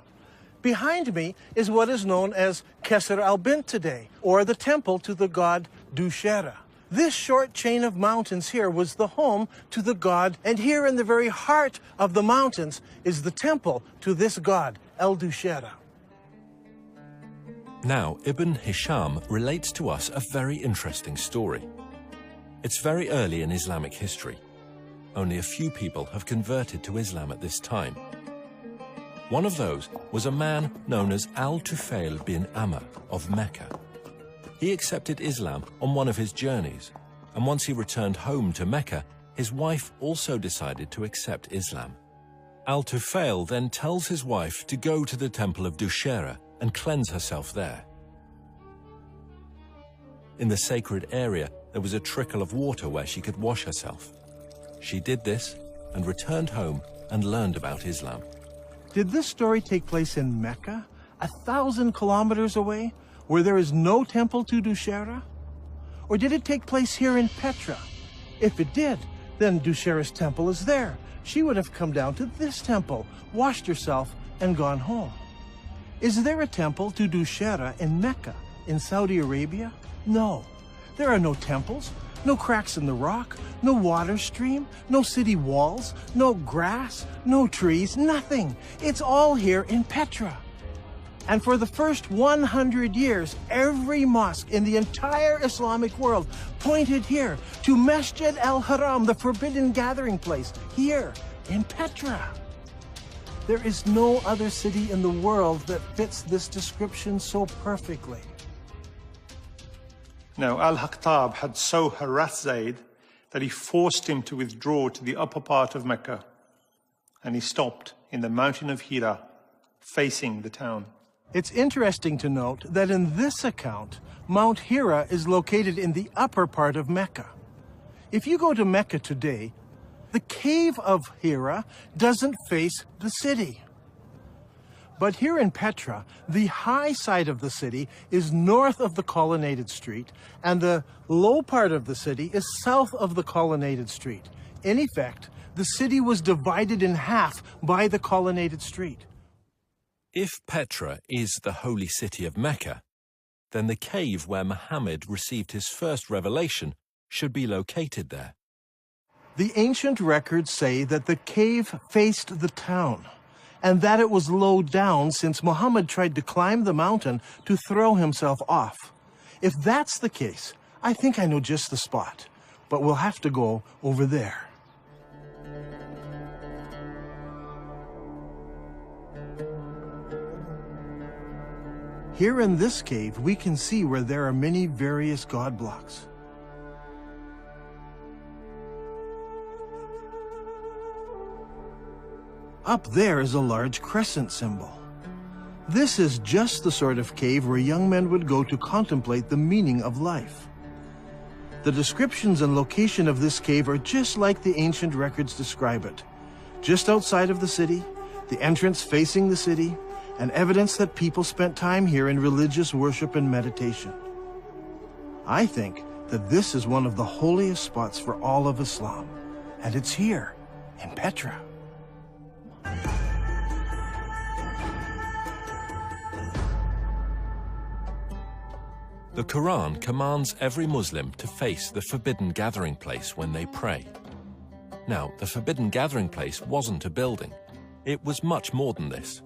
Behind me is what is known as Qasr al-Bint today, or the temple to the god Dushera. This short chain of mountains here was the home to the god, and here in the very heart of the mountains is the temple to this god, El-Dushera. Now, Ibn Hisham relates to us a very interesting story. It's very early in Islamic history. Only a few people have converted to Islam at this time. One of those was a man known as Al-Tufail bin Amr of Mecca. He accepted Islam on one of his journeys, and once he returned home to Mecca, his wife also decided to accept Islam. Al-Tufail then tells his wife to go to the temple of Dushera and cleanse herself there. In the sacred area, there was a trickle of water where she could wash herself. She did this and returned home and learned about Islam. Did this story take place in Mecca, 1,000 kilometers away, where there is no temple to Dushera? Or did it take place here in Petra? If it did, then Dushera's temple is there. She would have come down to this temple, washed herself, and gone home. Is there a temple to Dushera in Mecca, in Saudi Arabia? No. There are no temples, no cracks in the rock, no water stream, no city walls, no grass, no trees, nothing. It's all here in Petra. And for the first 100 years, every mosque in the entire Islamic world pointed here to Masjid al-Haram, the forbidden gathering place, here in Petra. There is no other city in the world that fits this description so perfectly. Now, Al-Haktab had so harassed Zayd that he forced him to withdraw to the upper part of Mecca, and he stopped in the mountain of Hira, facing the town. It's interesting to note that in this account, Mount Hira is located in the upper part of Mecca. If you go to Mecca today, the cave of Hira doesn't face the city. But here in Petra, the high side of the city is north of the colonnaded street, and the low part of the city is south of the colonnaded street. In effect, the city was divided in half by the colonnaded street. If Petra is the holy city of Mecca, then the cave where Mohammed received his first revelation should be located there. The ancient records say that the cave faced the town, and that it was low down since Mohammed tried to climb the mountain to throw himself off. If that's the case, I think I know just the spot, but we'll have to go over there. Here in this cave, we can see where there are many various god blocks. Up there is a large crescent symbol. This is just the sort of cave where young men would go to contemplate the meaning of life. The descriptions and location of this cave are just like the ancient records describe it. Just outside of the city, the entrance facing the city, and evidence that people spent time here in religious worship and meditation. I think that this is one of the holiest spots for all of Islam, and it's here, in Petra. The Quran commands every Muslim to face the forbidden gathering place when they pray. Now, the forbidden gathering place wasn't a building. It was much more than this.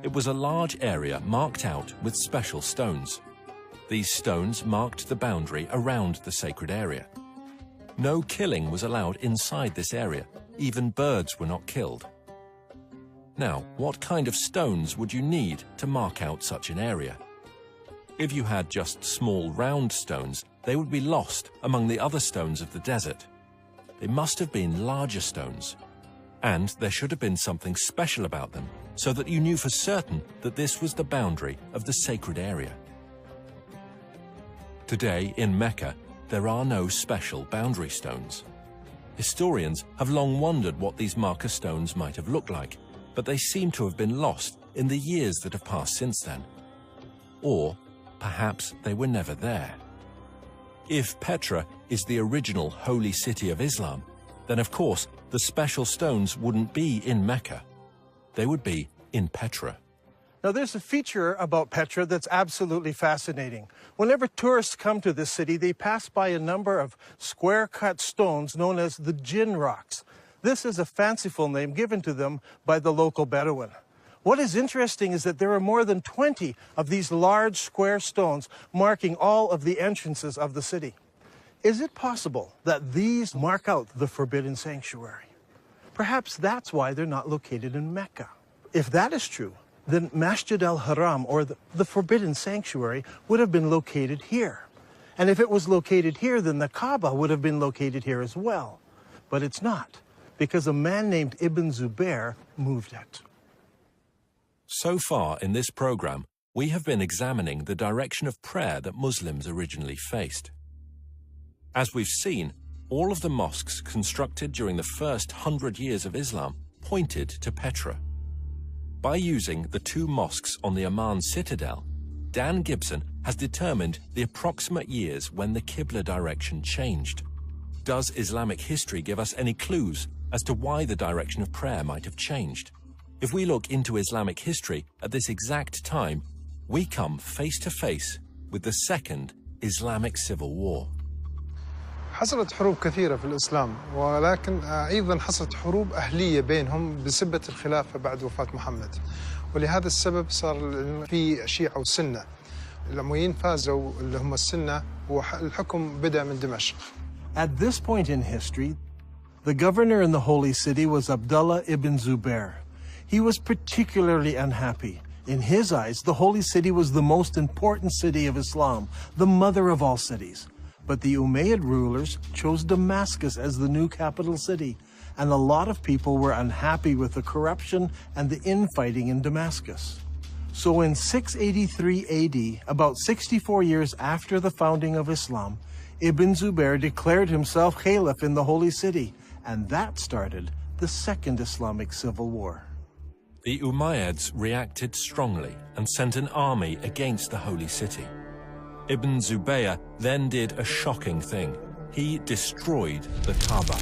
It was a large area marked out with special stones. These stones marked the boundary around the sacred area. No killing was allowed inside this area. Even birds were not killed. Now, what kind of stones would you need to mark out such an area? If you had just small round stones, they would be lost among the other stones of the desert. They must have been larger stones. And there should have been something special about them, so that you knew for certain that this was the boundary of the sacred area. Today, in Mecca, there are no special boundary stones. Historians have long wondered what these marker stones might have looked like, but they seem to have been lost in the years that have passed since then. Or perhaps they were never there. If Petra is the original holy city of Islam, then of course the special stones wouldn't be in Mecca. They would be in Petra. Now, there's a feature about Petra that's absolutely fascinating. Whenever tourists come to this city, they pass by a number of square-cut stones known as the Jinn rocks. This is a fanciful name given to them by the local Bedouin. What is interesting is that there are more than 20 of these large square stones marking all of the entrances of the city. Is it possible that these mark out the forbidden sanctuary? Perhaps that's why they're not located in Mecca. If that is true, then Masjid al-Haram, or the forbidden sanctuary, would have been located here. And if it was located here, then the Kaaba would have been located here as well. But it's not, because a man named Ibn Zubair moved it. So far in this program, we have been examining the direction of prayer that Muslims originally faced. As we've seen, all of the mosques constructed during the first 100 years of Islam pointed to Petra. By using the two mosques on the Amman citadel, Dan Gibson has determined the approximate years when the Qibla direction changed. Does Islamic history give us any clues as to why the direction of prayer might have changed? If we look into Islamic history at this exact time, we come face to face with the Second Islamic Civil War. حصلت حروب كثيرة في الإسلام، ولكن أيضا حصلت حروب أهلية بينهم بسبة الخلافة بعد وفاة محمد، ولهذا السبب صار في الشيعة والسنة. الأمويين فازوا اللي هم السنة، والحكم بدأ من دمشق. At this point in history, the governor in the Holy City was Abdullah ibn Zubair. He was particularly unhappy. In his eyes, the Holy City was the most important city of Islam, the mother of all cities. But the Umayyad rulers chose Damascus as the new capital city, and a lot of people were unhappy with the corruption and the infighting in Damascus. So in 683 AD, about 64 years after the founding of Islam, Ibn Zubair declared himself caliph in the Holy City, and that started the Second Islamic Civil War. The Umayyads reacted strongly and sent an army against the Holy City. Ibn Zubayr then did a shocking thing. He destroyed the Kaaba,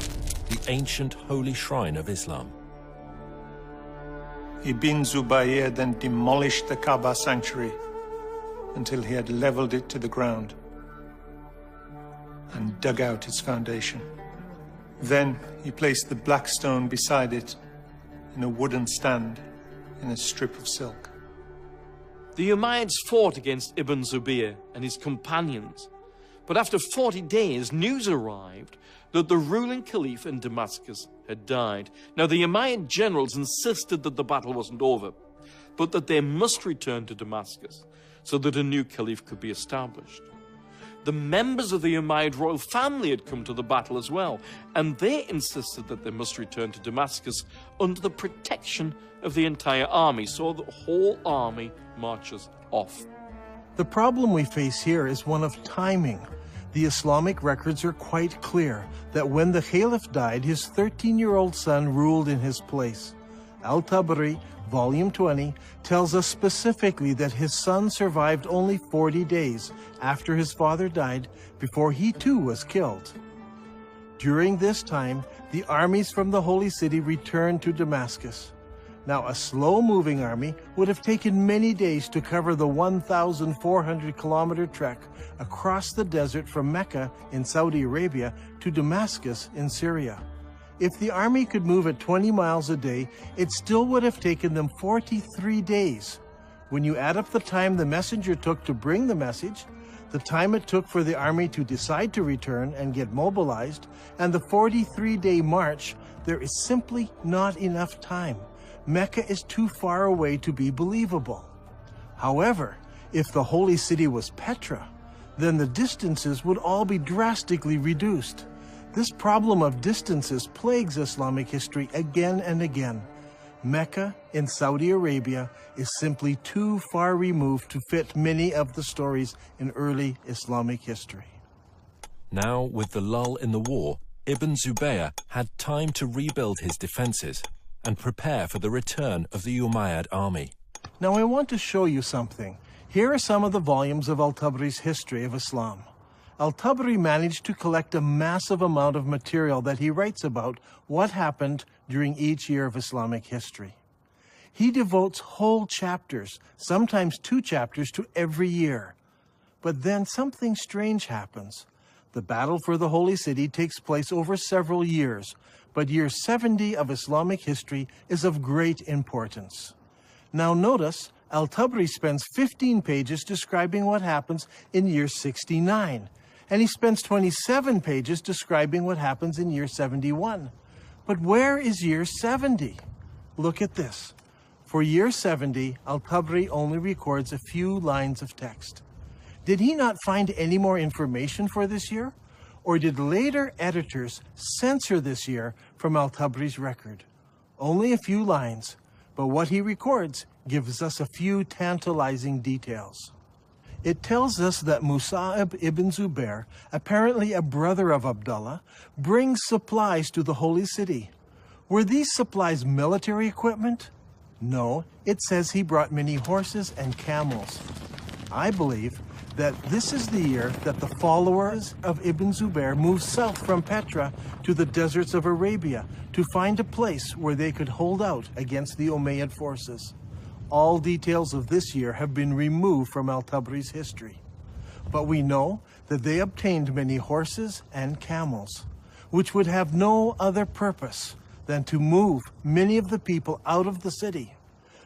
the ancient holy shrine of Islam. Ibn Zubayr then demolished the Kaaba sanctuary until he had leveled it to the ground and dug out its foundation. Then he placed the black stone beside it in a wooden stand in a strip of silk. The Umayyads fought against Ibn Zubayr and his companions, but after 40 days, news arrived that the ruling caliph in Damascus had died. Now, the Umayyad generals insisted that the battle wasn't over, but that they must return to Damascus so that a new caliph could be established. The members of the Umayyad royal family had come to the battle as well, and they insisted that they must return to Damascus under the protection of the entire army, so the whole army marches off. The problem we face here is one of timing. The Islamic records are quite clear that when the Caliph died, his 13-year-old son ruled in his place. Al-Tabari, Volume 20, tells us specifically that his son survived only 40 days after his father died before he too was killed. During this time, the armies from the Holy City returned to Damascus. Now, a slow-moving army would have taken many days to cover the 1,400-kilometer trek across the desert from Mecca in Saudi Arabia to Damascus in Syria. If the army could move at 20 miles a day, it still would have taken them 43 days. When you add up the time the messenger took to bring the message, the time it took for the army to decide to return and get mobilized, and the 43-day march, there is simply not enough time. Mecca is too far away to be believable. However, if the holy city was Petra, then the distances would all be drastically reduced. This problem of distances plagues Islamic history again and again. Mecca in Saudi Arabia is simply too far removed to fit many of the stories in early Islamic history. Now, with the lull in the war, Ibn Zubayr had time to rebuild his defenses and prepare for the return of the Umayyad army. Now I want to show you something. Here are some of the volumes of Al-Tabari's history of Islam. Al-Tabari managed to collect a massive amount of material that he writes about what happened during each year of Islamic history. He devotes whole chapters, sometimes 2 chapters, to every year. But then something strange happens. The battle for the Holy City takes place over several years, but year 70 of Islamic history is of great importance. Now notice, Al-Tabari spends 15 pages describing what happens in year 69, and he spends 27 pages describing what happens in year 71. But where is year 70? Look at this. For year 70, Al-Tabari only records a few lines of text. Did he not find any more information for this year? Or did later editors censor this year from Al-Tabari's record? Only a few lines, but what he records gives us a few tantalizing details. It tells us that Musa'ib ibn Zubair, apparently a brother of Abdullah, brings supplies to the Holy City. Were these supplies military equipment? No, it says he brought many horses and camels. I believe that this is the year that the followers of Ibn Zubair moved south from Petra to the deserts of Arabia to find a place where they could hold out against the Umayyad forces. All details of this year have been removed from Al-Tabari's history. But we know that they obtained many horses and camels, which would have no other purpose than to move many of the people out of the city.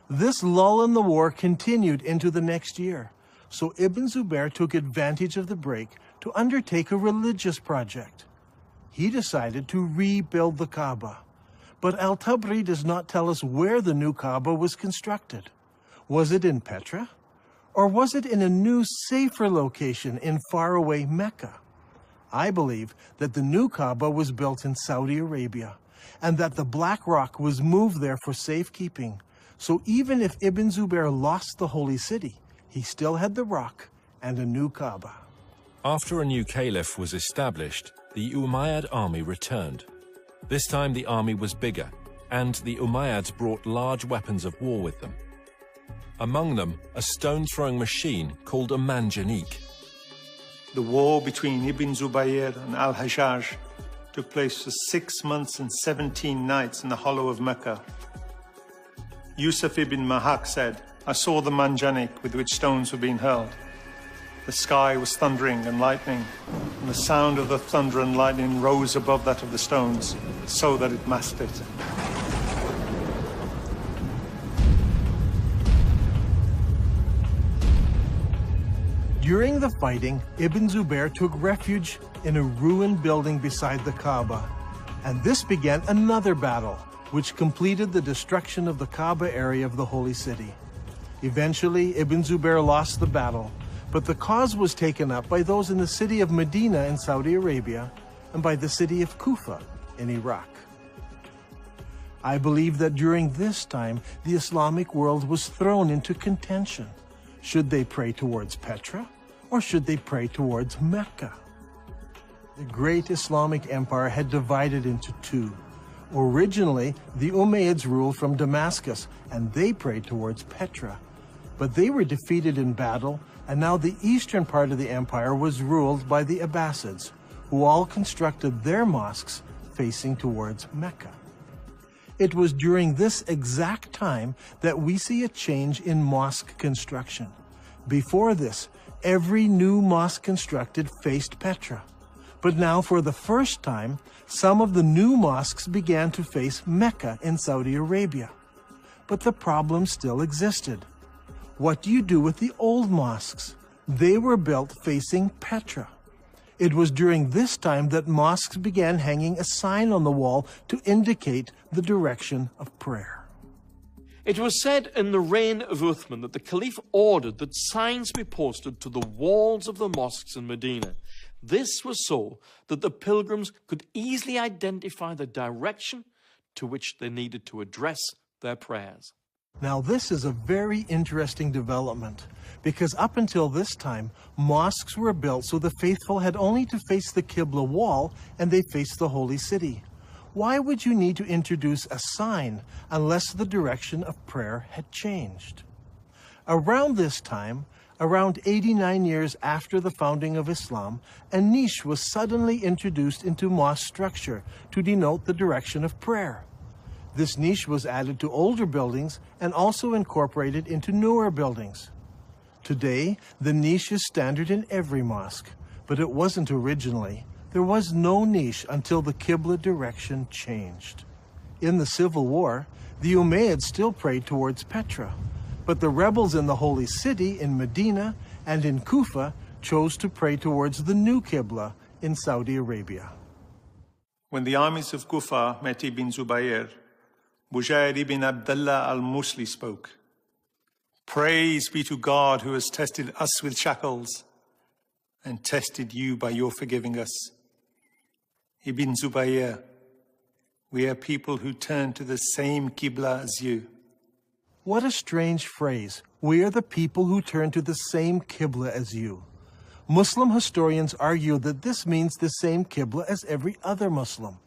This lull in the war continued into the next year. So Ibn Zubair took advantage of the break to undertake a religious project. He decided to rebuild the Kaaba. But Al-Tabari does not tell us where the new Kaaba was constructed. Was it in Petra? Or was it in a new, safer location in faraway Mecca? I believe that the new Kaaba was built in Saudi Arabia, and that the black rock was moved there for safekeeping. So even if Ibn Zubair lost the holy city, he still had the rock and a new Kaaba. After a new caliph was established, the Umayyad army returned. This time the army was bigger, and the Umayyads brought large weapons of war with them. Among them, a stone-throwing machine called a manjanik. The war between Ibn Zubayr and Al-Hajjaj took place for 6 months and 17 nights in the hollow of Mecca. Yusuf ibn Mahak said, "I saw the manjanik with which stones were being hurled. The sky was thundering and lightning, and the sound of the thunder and lightning rose above that of the stones, so that it masked it." During the fighting, Ibn Zubair took refuge in a ruined building beside the Kaaba, and this began another battle, which completed the destruction of the Kaaba area of the Holy City. Eventually, Ibn Zubair lost the battle, but the cause was taken up by those in the city of Medina in Saudi Arabia and by the city of Kufa in Iraq. I believe that during this time, the Islamic world was thrown into contention. Should they pray towards Petra, or should they pray towards Mecca? The great Islamic empire had divided into two. Originally, the Umayyads ruled from Damascus, and they prayed towards Petra. But they were defeated in battle, and now the eastern part of the empire was ruled by the Abbasids, who all constructed their mosques facing towards Mecca. It was during this exact time that we see a change in mosque construction. Before this, every new mosque constructed faced Petra. But now, for the first time, some of the new mosques began to face Mecca in Saudi Arabia. But the problem still existed. What do you do with the old mosques? They were built facing Petra. It was during this time that mosques began hanging a sign on the wall to indicate the direction of prayer. It was said in the reign of Uthman that the Caliph ordered that signs be posted to the walls of the mosques in Medina. This was so that the pilgrims could easily identify the direction to which they needed to address their prayers. Now, this is a very interesting development, because up until this time, mosques were built so the faithful had only to face the Qibla wall and they faced the holy city. Why would you need to introduce a sign unless the direction of prayer had changed? Around this time, around 89 years after the founding of Islam, a niche was suddenly introduced into mosque structure to denote the direction of prayer. This niche was added to older buildings and also incorporated into newer buildings. Today, the niche is standard in every mosque, but it wasn't originally. There was no niche until the Qibla direction changed. In the Civil War, the Umayyads still prayed towards Petra, but the rebels in the Holy City in Medina and in Kufa chose to pray towards the new Qibla in Saudi Arabia. When the armies of Kufa met Ibn Zubayr, Bujair ibn Abdullah al-Musli spoke. Praise be to God who has tested us with shackles and tested you by your forgiving us. Ibn Zubayr, we are people who turn to the same Qibla as you. What a strange phrase. We are the people who turn to the same Qibla as you. Muslim historians argue that this means the same Qibla as every other Muslim.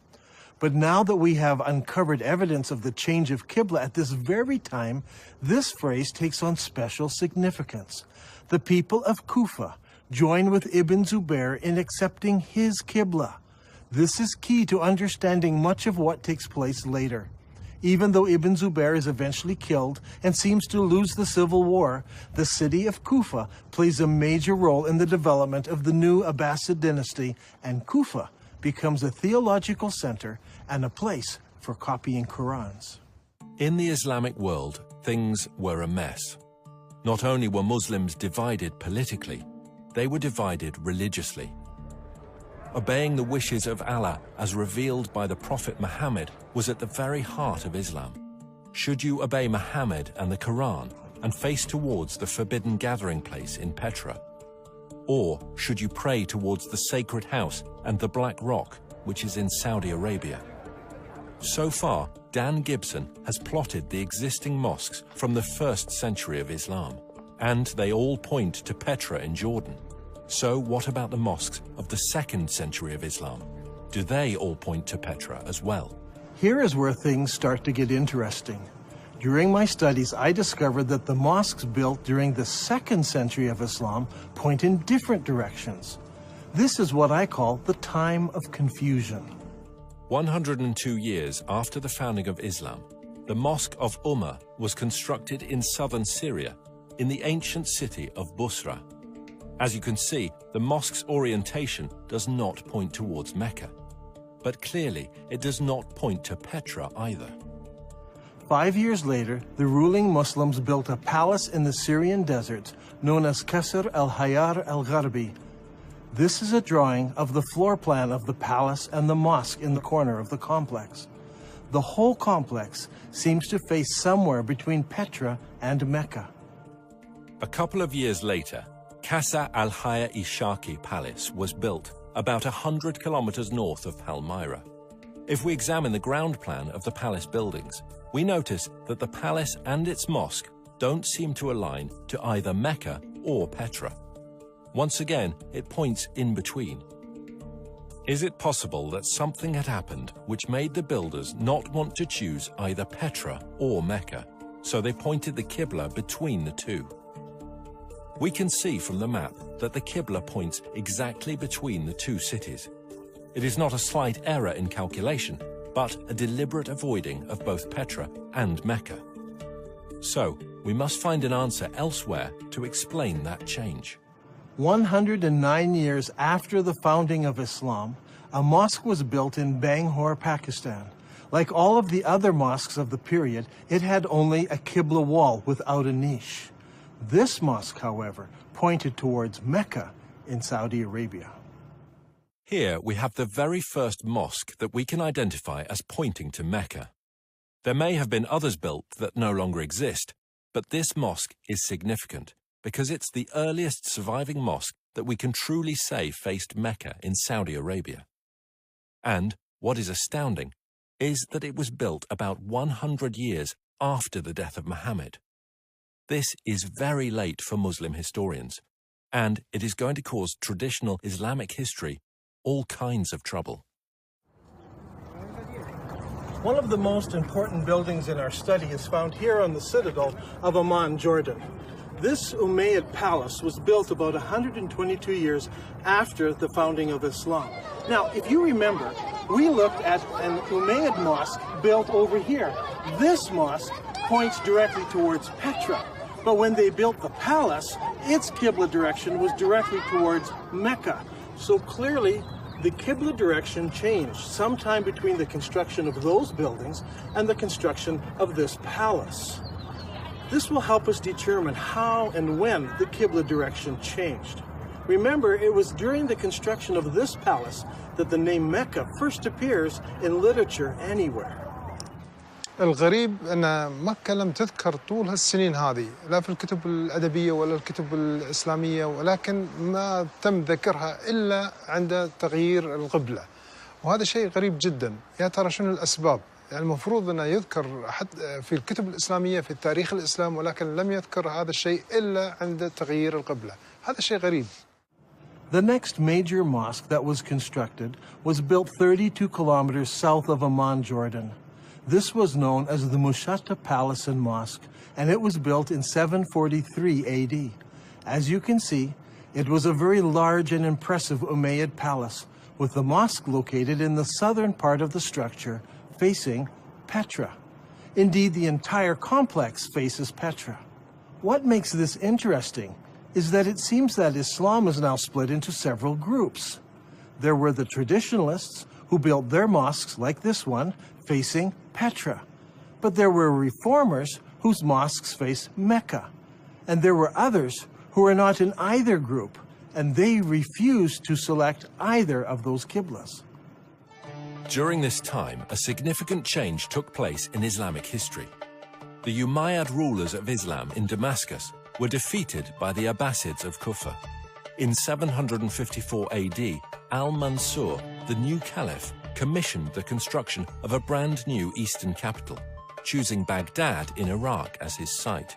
But now that we have uncovered evidence of the change of Qibla at this very time, this phrase takes on special significance. The people of Kufa join with Ibn Zubayr in accepting his Qibla. This is key to understanding much of what takes place later. Even though Ibn Zubayr is eventually killed and seems to lose the civil war, the city of Kufa plays a major role in the development of the new Abbasid dynasty, and Kufa becomes a theological center and a place for copying Qur'ans. In the Islamic world, things were a mess. Not only were Muslims divided politically, they were divided religiously. Obeying the wishes of Allah as revealed by the Prophet Mohammed was at the very heart of Islam. Should you obey Mohammed and the Qur'an and face towards the forbidden gathering place in Petra? Or should you pray towards the sacred house and the Black Rock, which is in Saudi Arabia? So far, Dan Gibson has plotted the existing mosques from the 1st century of Islam, and they all point to Petra in Jordan. So what about the mosques of the 2nd century of Islam? Do they all point to Petra as well? Here is where things start to get interesting. During my studies, I discovered that the mosques built during the 2nd century of Islam point in different directions. This is what I call the time of confusion. 102 years after the founding of Islam, the Mosque of Ummah was constructed in southern Syria, in the ancient city of Busra. As you can see, the mosque's orientation does not point towards Mecca. But clearly, it does not point to Petra either. 5 years later, the ruling Muslims built a palace in the Syrian desert known as Qasr al-Hayar al-Gharbi. This is a drawing of the floor plan of the palace and the mosque in the corner of the complex. The whole complex seems to face somewhere between Petra and Mecca. A couple of years later, Qasr al-Hayar Ishaqi Palace was built about 100 kilometers north of Palmyra. If we examine the ground plan of the palace buildings, we notice that the palace and its mosque don't seem to align to either Mecca or Petra. Once again, it points in between. Is it possible that something had happened which made the builders not want to choose either Petra or Mecca, so they pointed the Qibla between the two? We can see from the map that the Qibla points exactly between the two cities. It is not a slight error in calculation, but a deliberate avoiding of both Petra and Mecca. So, we must find an answer elsewhere to explain that change. 109 years after the founding of Islam, a mosque was built in Bangalore, Pakistan. Like all of the other mosques of the period, it had only a Qibla wall without a niche. This mosque, however, pointed towards Mecca in Saudi Arabia. Here we have the very first mosque that we can identify as pointing to Mecca. There may have been others built that no longer exist, but this mosque is significant because it's the earliest surviving mosque that we can truly say faced Mecca in Saudi Arabia. And what is astounding is that it was built about 100 years after the death of Mohammed. This is very late for Muslim historians, and it is going to cause traditional Islamic history all kinds of trouble. One of the most important buildings in our study is found here on the citadel of Amman, Jordan. This Umayyad palace was built about 122 years after the founding of Islam. Now, if you remember, we looked at an Umayyad mosque built over here. This mosque points directly towards Petra, but when they built the palace, its Qibla direction was directly towards Mecca. So clearly, the Qibla direction changed sometime between the construction of those buildings and the construction of this palace. This will help us determine how and when the Qibla direction changed. Remember, it was during the construction of this palace that the name Mecca first appears in literature anywhere. الغريب أن مكة لم تذكر طول هالسنين هذه لا في الكتب الأدبية ولا الكتب الإسلامية، ولكن ما تم ذكرها إلا عند تغيير القبلة، وهذا شيء غريب جدا. يا ترى شنو الأسباب؟ يعني المفروض أنه يذكر حتى في الكتب الإسلامية في تاريخ الإسلام، ولكن لم يذكر هذا الشيء إلا عند تغيير القبلة. هذا شيء غريب. The next major mosque that was constructed was built 32 kilometers south of Amman, Jordan. This was known as the Mushatta Palace and Mosque, and it was built in 743 AD. As you can see, it was a very large and impressive Umayyad palace, with the mosque located in the southern part of the structure, facing Petra. Indeed, the entire complex faces Petra. What makes this interesting is that it seems that Islam is now split into several groups. There were the traditionalists, who built their mosques like this one, facing Petra. But there were reformers whose mosques face Mecca. And there were others who were not in either group, and they refused to select either of those qiblas. During this time, a significant change took place in Islamic history. The Umayyad rulers of Islam in Damascus were defeated by the Abbasids of Kufa. In 754 AD, Al-Mansur, the new caliph, commissioned the construction of a brand new eastern capital, choosing Baghdad in Iraq as his site.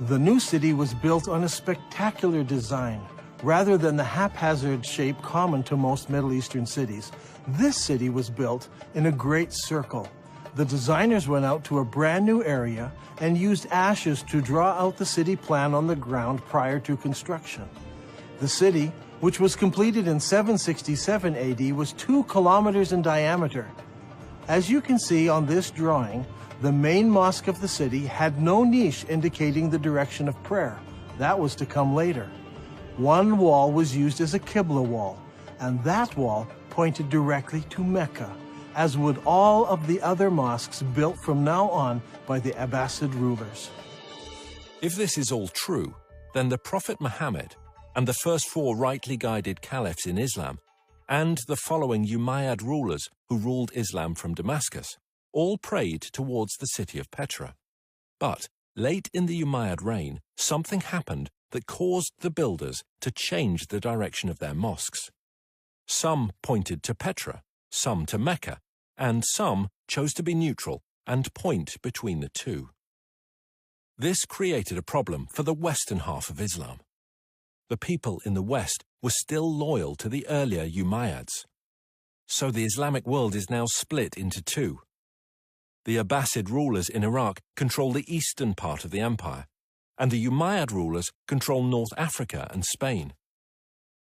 The new city was built on a spectacular design. Rather than the haphazard shape common to most Middle Eastern cities, this city was built in a great circle. The designers went out to a brand new area and used ashes to draw out the city plan on the ground prior to construction. The city, which was completed in 767 AD, was 2 kilometers in diameter. As you can see on this drawing, the main mosque of the city had no niche indicating the direction of prayer. That was to come later. One wall was used as a Qibla wall, and that wall pointed directly to Mecca, as would all of the other mosques built from now on by the Abbasid rulers. If this is all true, then the Prophet Muhammad and the first 4 rightly guided caliphs in Islam, and the following Umayyad rulers who ruled Islam from Damascus, all prayed towards the city of Petra. But late in the Umayyad reign, something happened that caused the builders to change the direction of their mosques. Some pointed to Petra, some to Mecca, and some chose to be neutral and point between the two. This created a problem for the western half of Islam. The people in the west were still loyal to the earlier Umayyads, So the Islamic world is now split into two. The Abbasid rulers in Iraq control the eastern part of the empire, and the Umayyad rulers control North Africa and Spain.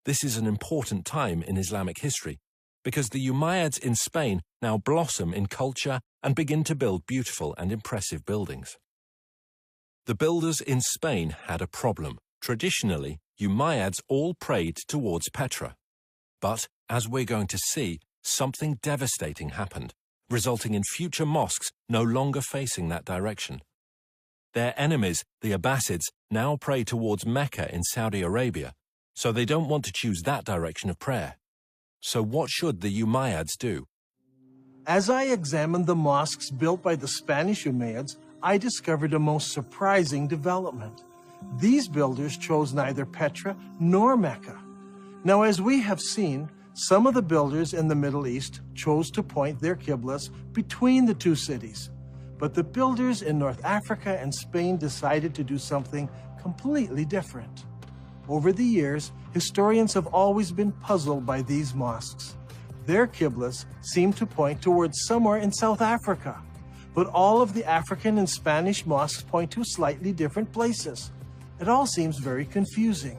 This is an important time in Islamic history, because the Umayyads in Spain now blossom in culture and begin to build beautiful and impressive buildings. The builders in Spain had a problem. Traditionally, Umayyads all prayed towards Petra. But, as we're going to see, something devastating happened, resulting in future mosques no longer facing that direction. Their enemies, the Abbasids, now pray towards Mecca in Saudi Arabia, so they don't want to choose that direction of prayer. So what should the Umayyads do? As I examined the mosques built by the Spanish Umayyads, I discovered a most surprising development. These builders chose neither Petra nor Mecca. Now, as we have seen, some of the builders in the Middle East chose to point their qiblas between the two cities. But the builders in North Africa and Spain decided to do something completely different. Over the years, historians have always been puzzled by these mosques. Their qiblas seem to point towards somewhere in South Africa, but all of the African and Spanish mosques point to slightly different places. It all seems very confusing.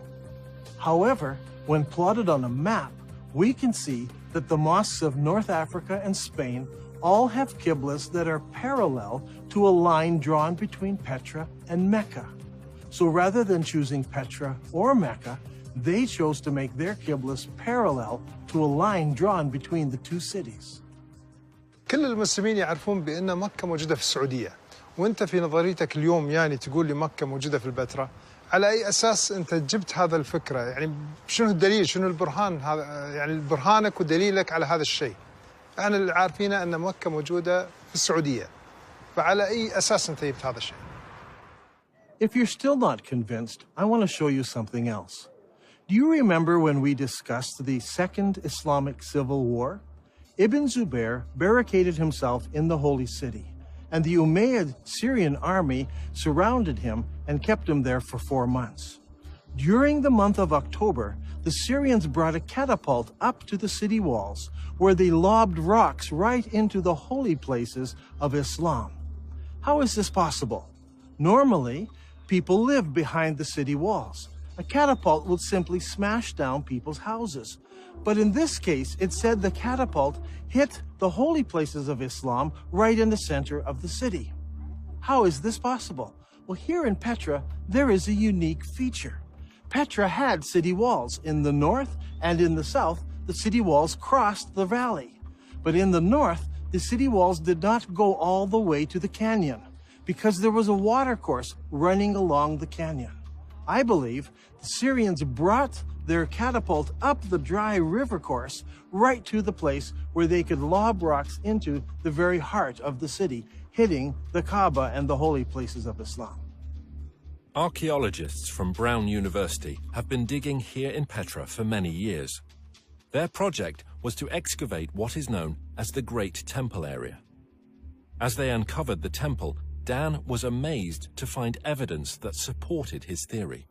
However, when plotted on a map, we can see that the mosques of North Africa and Spain all have qiblas that are parallel to a line drawn between Petra and Mecca. So rather than choosing Petra or Mecca, they chose to make their qiblas parallel to a line drawn between the two cities. كل المسلمين يعرفون بأن مكة موجودة في السعودية، وأنت في نظريتك اليوم يعني تقول لي مكة موجودة في البتراء، على أي أساس أنت جبت هذا الفكرة؟ يعني شنو الدليل؟ شنو البرهان هذا؟ يعني برهانك ودليلك على هذا الشيء؟ احنا اللي عارفينه أن مكة موجودة في السعودية، فعلى أي أساس أنت جبت هذا الشيء؟ If you're still not convinced, I want to show you something else. Do you remember when we discussed the Second Islamic Civil War? Ibn Zubair barricaded himself in the Holy City, and the Umayyad Syrian army surrounded him and kept him there for 4 months. During the month of October, the Syrians brought a catapult up to the city walls, where they lobbed rocks right into the holy places of Islam. How is this possible? Normally, people live behind the city walls. A catapult would simply smash down people's houses. But in this case, it said the catapult hit the holy places of Islam right in the center of the city. How is this possible? Well, here in Petra, there is a unique feature. Petra had city walls. In the north and in the south, the city walls crossed the valley. But in the north, the city walls did not go all the way to the canyon, because there was a watercourse running along the canyon. I believe the Syrians brought their catapult up the dry river course right to the place where they could lob rocks into the very heart of the city, hitting the Kaaba and the holy places of Islam. Archaeologists from Brown University have been digging here in Petra for many years. Their project was to excavate what is known as the Great Temple area. As they uncovered the temple, Dan was amazed to find evidence that supported his theory.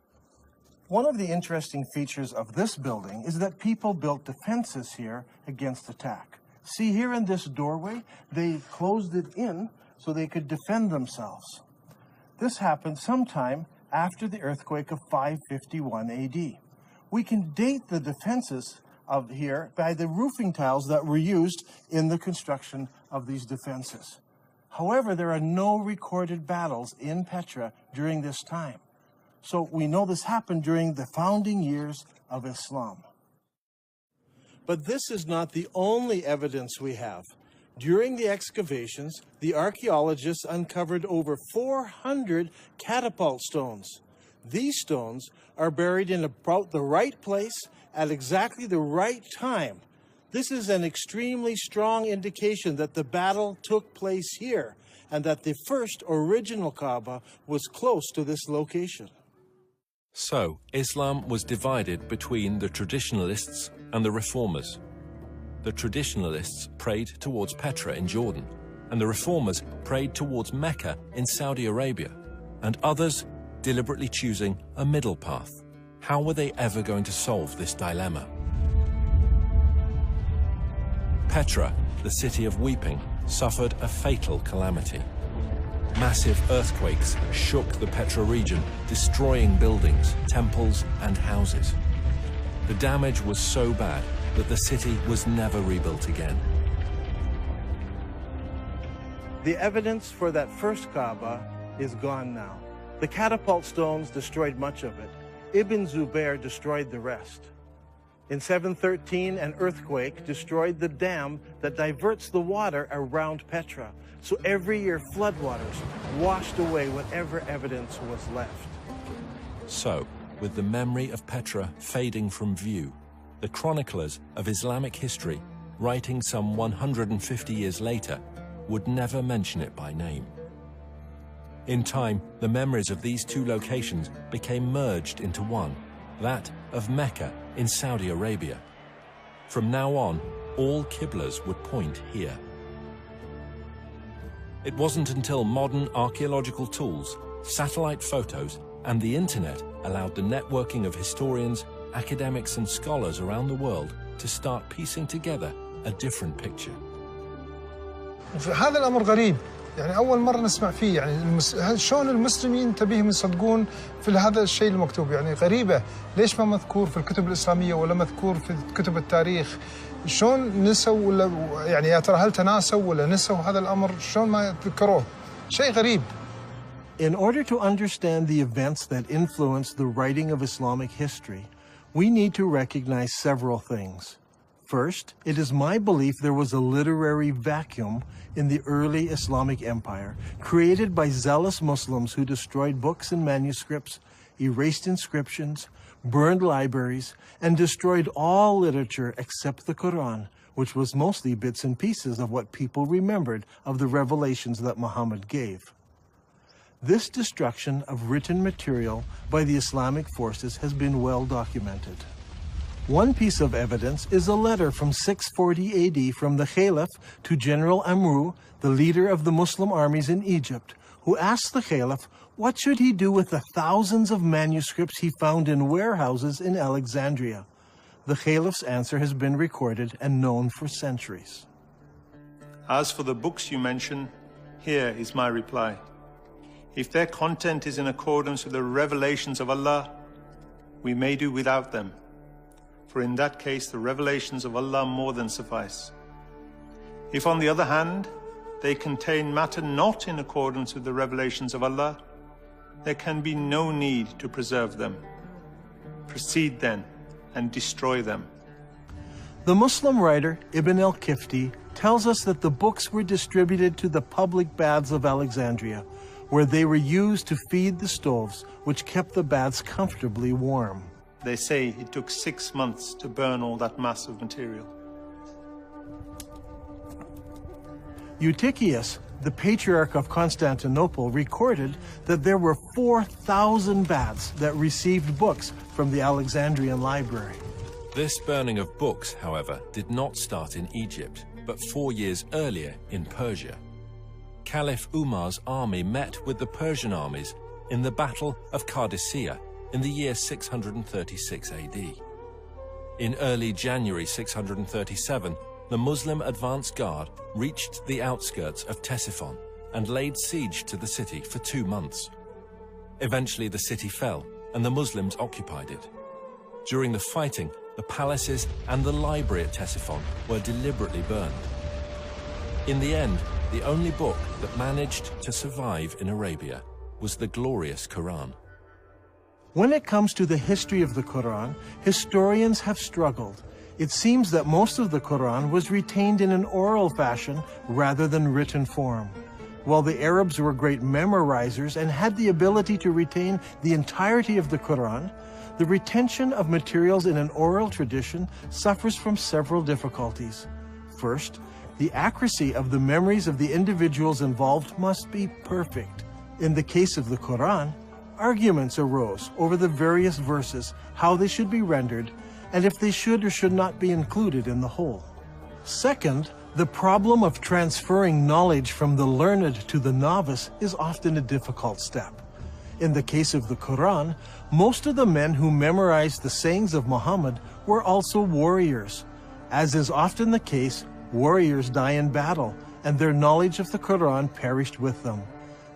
One of the interesting features of this building is that people built defenses here against attack. See, here in this doorway, they closed it in so they could defend themselves. This happened sometime after the earthquake of 551 AD. We can date the defenses of here by the roofing tiles that were used in the construction of these defenses. However, there are no recorded battles in Petra during this time. So we know this happened during the founding years of Islam. But this is not the only evidence we have. During the excavations, the archaeologists uncovered over 400 catapult stones. These stones are buried in about the right place at exactly the right time. This is an extremely strong indication that the battle took place here and that the first original Kaaba was close to this location. So, Islam was divided between the traditionalists and the reformers. The traditionalists prayed towards Petra in Jordan, and the reformers prayed towards Mecca in Saudi Arabia, and others deliberately choosing a middle path. How were they ever going to solve this dilemma? Petra, the city of weeping, suffered a fatal calamity. Massive earthquakes shook the Petra region, destroying buildings, temples, and houses. The damage was so bad that the city was never rebuilt again. The evidence for that first Kaaba is gone now. The catapult stones destroyed much of it. Ibn Zubayr destroyed the rest. In 713, an earthquake destroyed the dam that diverts the water around Petra. So every year, floodwaters washed away whatever evidence was left. So, with the memory of Petra fading from view, the chroniclers of Islamic history, writing some 150 years later, would never mention it by name. In time, the memories of these two locations became merged into one, that of Mecca in Saudi Arabia. From now on, all Qiblas would point here. It wasn't until modern archaeological tools, satellite photos, and the internet allowed the networking of historians, academics, and scholars around the world to start piecing together a different picture. هذا الأمر غريب، يعني أول مرة نسمع فيه، يعني شلون المسلمين تبيهم يصدقون في هذا الشيء المكتوب، يعني غريبة، ليش ما مذكور في الكتب الإسلامية ولا مذكور في كتب التاريخ؟ شلون نسوا ولا يعني يا ترى هل تناسوا ولا نسوا هذا الأمر؟ شلون ما ذكروه؟ شيء غريب. In order to understand the events that influenced the writing of Islamic history, we need to recognize several things. First, it is my belief there was a literary vacuum in the early Islamic empire, created by zealous Muslims who destroyed books and manuscripts, erased inscriptions, burned libraries, and destroyed all literature except the Qur'an, which was mostly bits and pieces of what people remembered of the revelations that Muhammad gave. This destruction of written material by the Islamic forces has been well documented. One piece of evidence is a letter from 640 AD from the Caliph to General Amru, the leader of the Muslim armies in Egypt, who asked the Caliph what should he do with the thousands of manuscripts he found in warehouses in Alexandria. The Caliph's answer has been recorded and known for centuries. As for the books you mention, here is my reply. If their content is in accordance with the revelations of Allah, we may do without them. For in that case, the revelations of Allah more than suffice. If, on the other hand, they contain matter not in accordance with the revelations of Allah, there can be no need to preserve them. Proceed then and destroy them. The Muslim writer Ibn al-Kifti tells us that the books were distributed to the public baths of Alexandria, where they were used to feed the stoves, which kept the baths comfortably warm. They say it took 6 months to burn all that mass of material. Eutychius, the Patriarch of Constantinople, recorded that there were 4,000 baths that received books from the Alexandrian library. This burning of books, however, did not start in Egypt, but 4 years earlier in Persia. Caliph Umar's army met with the Persian armies in the Battle of Qadisiyah in the year 636 AD. In early January 637, the Muslim advance guard reached the outskirts of Ctesiphon and laid siege to the city for 2 months. Eventually the city fell and the Muslims occupied it. During the fighting, the palaces and the library at Ctesiphon were deliberately burned. In the end, the only book that managed to survive in Arabia was the glorious Qur'an. When it comes to the history of the Qur'an, historians have struggled. It seems that most of the Qur'an was retained in an oral fashion rather than written form. While the Arabs were great memorizers and had the ability to retain the entirety of the Qur'an, the retention of materials in an oral tradition suffers from several difficulties. First, the accuracy of the memories of the individuals involved must be perfect. In the case of the Qur'an, arguments arose over the various verses, how they should be rendered, and if they should or should not be included in the whole. Second, the problem of transferring knowledge from the learned to the novice is often a difficult step. In the case of the Qur'an, most of the men who memorized the sayings of Muhammad were also warriors. As is often the case, Warriors die in battle, and their knowledge of the Qur'an perished with them.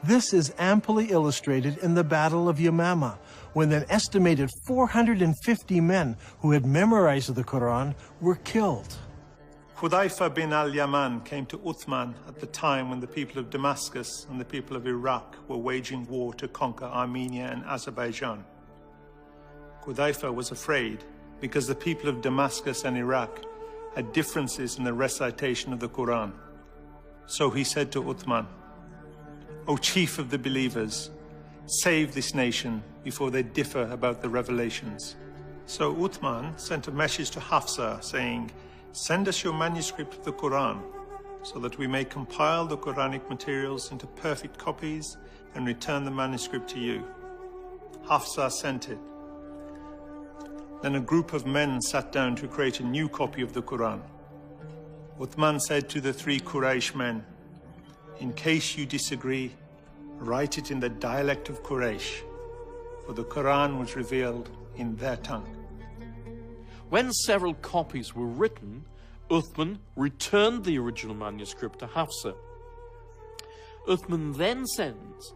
This is amply illustrated in the Battle of Yamama, when an estimated 450 men who had memorized the Qur'an were killed. Hudayfa bin al-Yaman came to Uthman at the time when the people of Damascus and the people of Iraq were waging war to conquer Armenia and Azerbaijan. Hudayfa was afraid because the people of Damascus and Iraq had differences in the recitation of the Quran. So he said to Uthman, "O chief of the believers, save this nation before they differ about the revelations." So Uthman sent a message to Hafsa saying, "Send us your manuscript of the Quran so that we may compile the Quranic materials into perfect copies and return the manuscript to you." Hafsa sent it. Then a group of men sat down to create a new copy of the Quran. Uthman said to the 3 Quraysh men, "In case you disagree, write it in the dialect of Quraysh, for the Quran was revealed in their tongue." When several copies were written, Uthman returned the original manuscript to Hafsa. Uthman then sends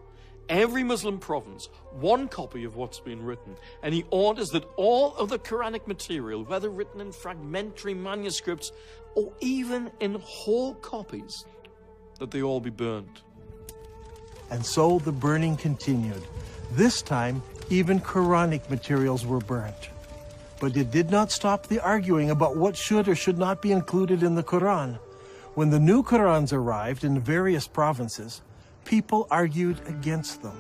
every Muslim province one copy of what's been written, and he orders that all of the Quranic material, whether written in fragmentary manuscripts or even in whole copies, that they all be burned. And so the burning continued. This time, even Quranic materials were burnt. But it did not stop the arguing about what should or should not be included in the Quran. When the new Qurans arrived in various provinces, people argued against them.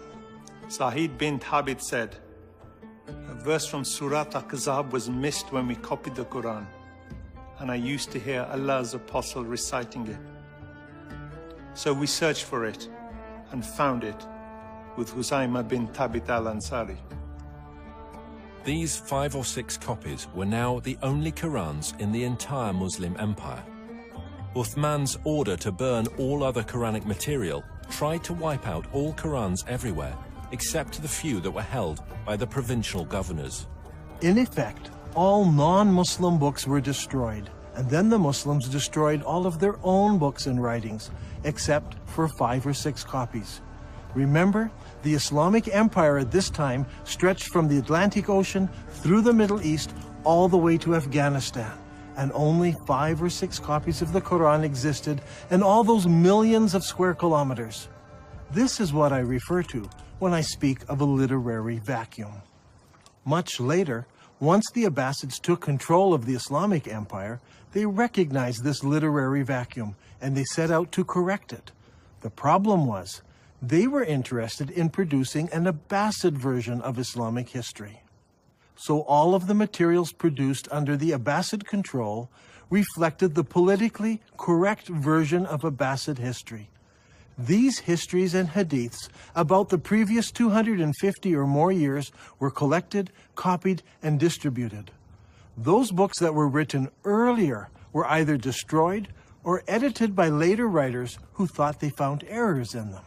Sa'id bin Thabit said, "A verse from Surah Al-Ahzab was missed when we copied the Quran, and I used to hear Allah's apostle reciting it. So we searched for it and found it with Huzayma bin Thabit al-Ansari." These 5 or 6 copies were now the only Qurans in the entire Muslim empire. Uthman's order to burn all other Quranic material tried to wipe out all Qurans everywhere, except the few that were held by the provincial governors. In effect, all non-Muslim books were destroyed, and then the Muslims destroyed all of their own books and writings, except for 5 or 6 copies. Remember, the Islamic Empire at this time stretched from the Atlantic Ocean through the Middle East all the way to Afghanistan, and only 5 or 6 copies of the Quran existed in all those millions of square kilometers. This is what I refer to when I speak of a literary vacuum. Much later, once the Abbasids took control of the Islamic Empire, they recognized this literary vacuum and they set out to correct it. The problem was, they were interested in producing an Abbasid version of Islamic history. So all of the materials produced under the Abbasid control reflected the politically correct version of Abbasid history. These histories and hadiths about the previous 250 or more years were collected, copied, and distributed. Those books that were written earlier were either destroyed or edited by later writers who thought they found errors in them.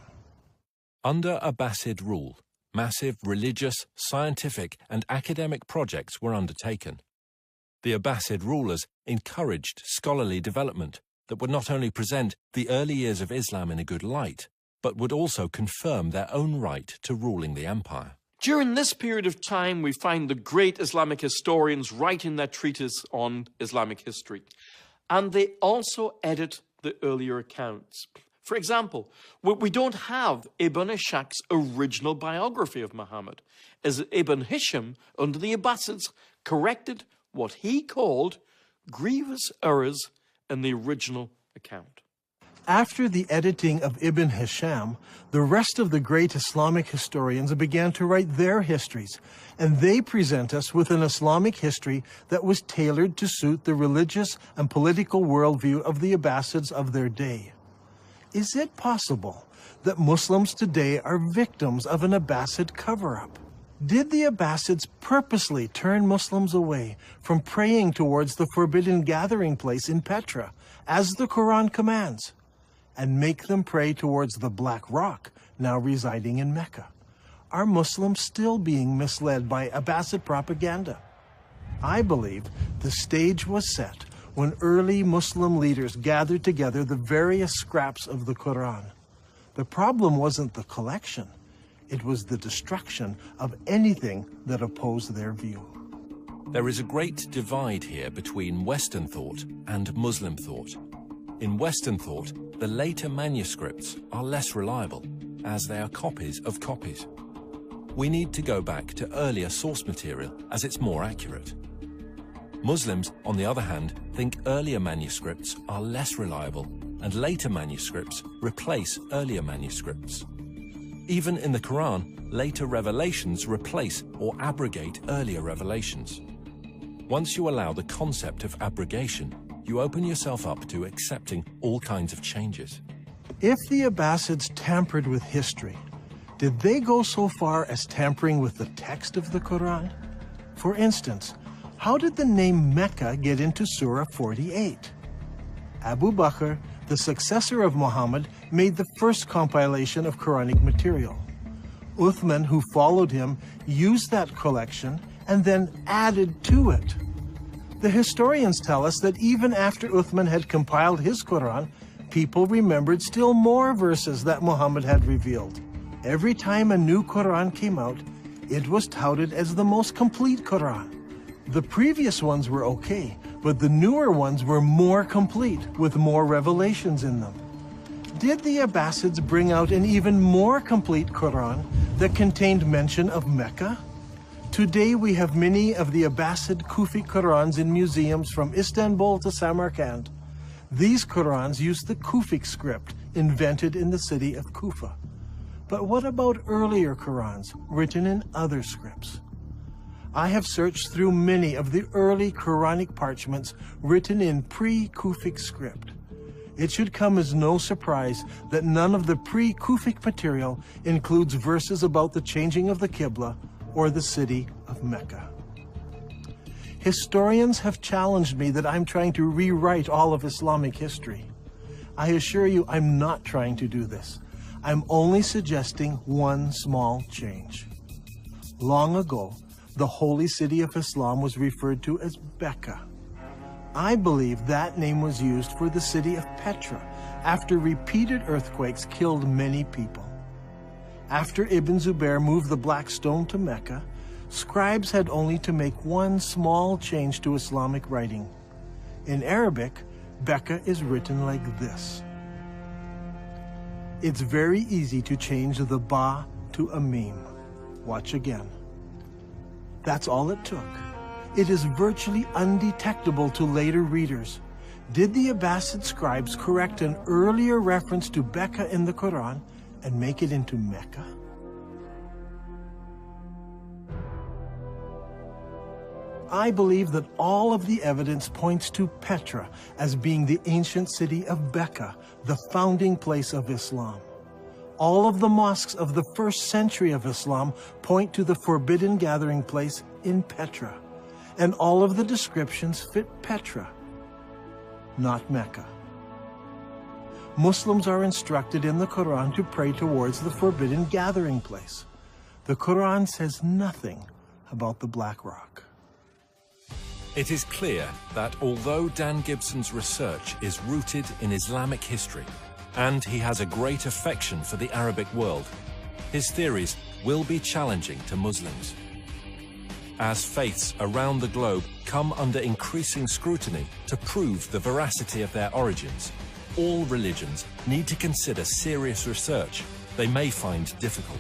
Under Abbasid rule, massive religious, scientific, and academic projects were undertaken. The Abbasid rulers encouraged scholarly development that would not only present the early years of Islam in a good light, but would also confirm their own right to ruling the empire. During this period of time, we find the great Islamic historians writing their treatise on Islamic history. And they also edit the earlier accounts. For example, we don't have Ibn Ishaq's original biography of Muhammad, as Ibn Hisham, under the Abbasids, corrected what he called grievous errors in the original account. After the editing of Ibn Hisham, the rest of the great Islamic historians began to write their histories, and they present us with an Islamic history that was tailored to suit the religious and political worldview of the Abbasids of their day. Is it possible that Muslims today are victims of an Abbasid cover-up? Did the Abbasids purposely turn Muslims away from praying towards the forbidden gathering place in Petra, as the Quran commands, and make them pray towards the Black Rock, now residing in Mecca? Are Muslims still being misled by Abbasid propaganda? I believe the stage was set when early Muslim leaders gathered together the various scraps of the Qur'an. The problem wasn't the collection, it was the destruction of anything that opposed their view. There is a great divide here between Western thought and Muslim thought. In Western thought, the later manuscripts are less reliable, as they are copies of copies. We need to go back to earlier source material, as it's more accurate. Muslims, on the other hand, think earlier manuscripts are less reliable, and later manuscripts replace earlier manuscripts. Even in the Quran, later revelations replace or abrogate earlier revelations. Once you allow the concept of abrogation, you open yourself up to accepting all kinds of changes. If the Abbasids tampered with history, did they go so far as tampering with the text of the Quran? For instance, how did the name Mecca get into Surah 48? Abu Bakr, the successor of Mohammed, made the first compilation of Quranic material. Uthman, who followed him, used that collection and then added to it. The historians tell us that even after Uthman had compiled his Quran, people remembered still more verses that Muhammad had revealed. Every time a new Quran came out, it was touted as the most complete Quran. The previous ones were okay, but the newer ones were more complete, with more revelations in them. Did the Abbasids bring out an even more complete Quran that contained mention of Mecca? Today we have many of the Abbasid Kufi Qurans in museums from Istanbul to Samarkand. These Qurans use the Kufic script invented in the city of Kufa. But what about earlier Qurans written in other scripts? I have searched through many of the early Quranic parchments written in pre-Kufic script. It should come as no surprise that none of the pre-Kufic material includes verses about the changing of the Qibla or the city of Mecca. Historians have challenged me that I'm trying to rewrite all of Islamic history. I assure you I'm not trying to do this. I'm only suggesting one small change. Long ago, the holy city of Islam was referred to as Mecca. I believe that name was used for the city of Petra after repeated earthquakes killed many people. After Ibn Zubair moved the black stone to Mecca, scribes had only to make one small change to Islamic writing. In Arabic, Mecca is written like this. It's very easy to change the ba to a mim. Watch again. That's all it took. It is virtually undetectable to later readers. Did the Abbasid scribes correct an earlier reference to Mecca in the Quran and make it into Mecca? I believe that all of the evidence points to Petra as being the ancient city of Mecca, the founding place of Islam. All of the mosques of the first century of Islam point to the forbidden gathering place in Petra, and all of the descriptions fit Petra, not Mecca. Muslims are instructed in the Quran to pray towards the forbidden gathering place. The Quran says nothing about the Black Rock. It is clear that although Dan Gibson's research is rooted in Islamic history, and he has a great affection for the Arabic world, his theories will be challenging to Muslims. As faiths around the globe come under increasing scrutiny to prove the veracity of their origins, all religions need to consider serious research they may find difficult.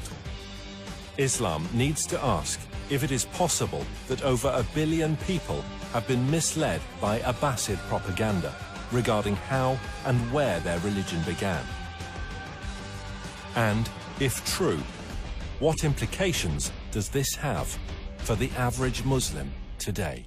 Islam needs to ask if it is possible that over 1 billion people have been misled by Abbasid propaganda regarding how and where their religion began. And, if true, what implications does this have for the average Muslim today?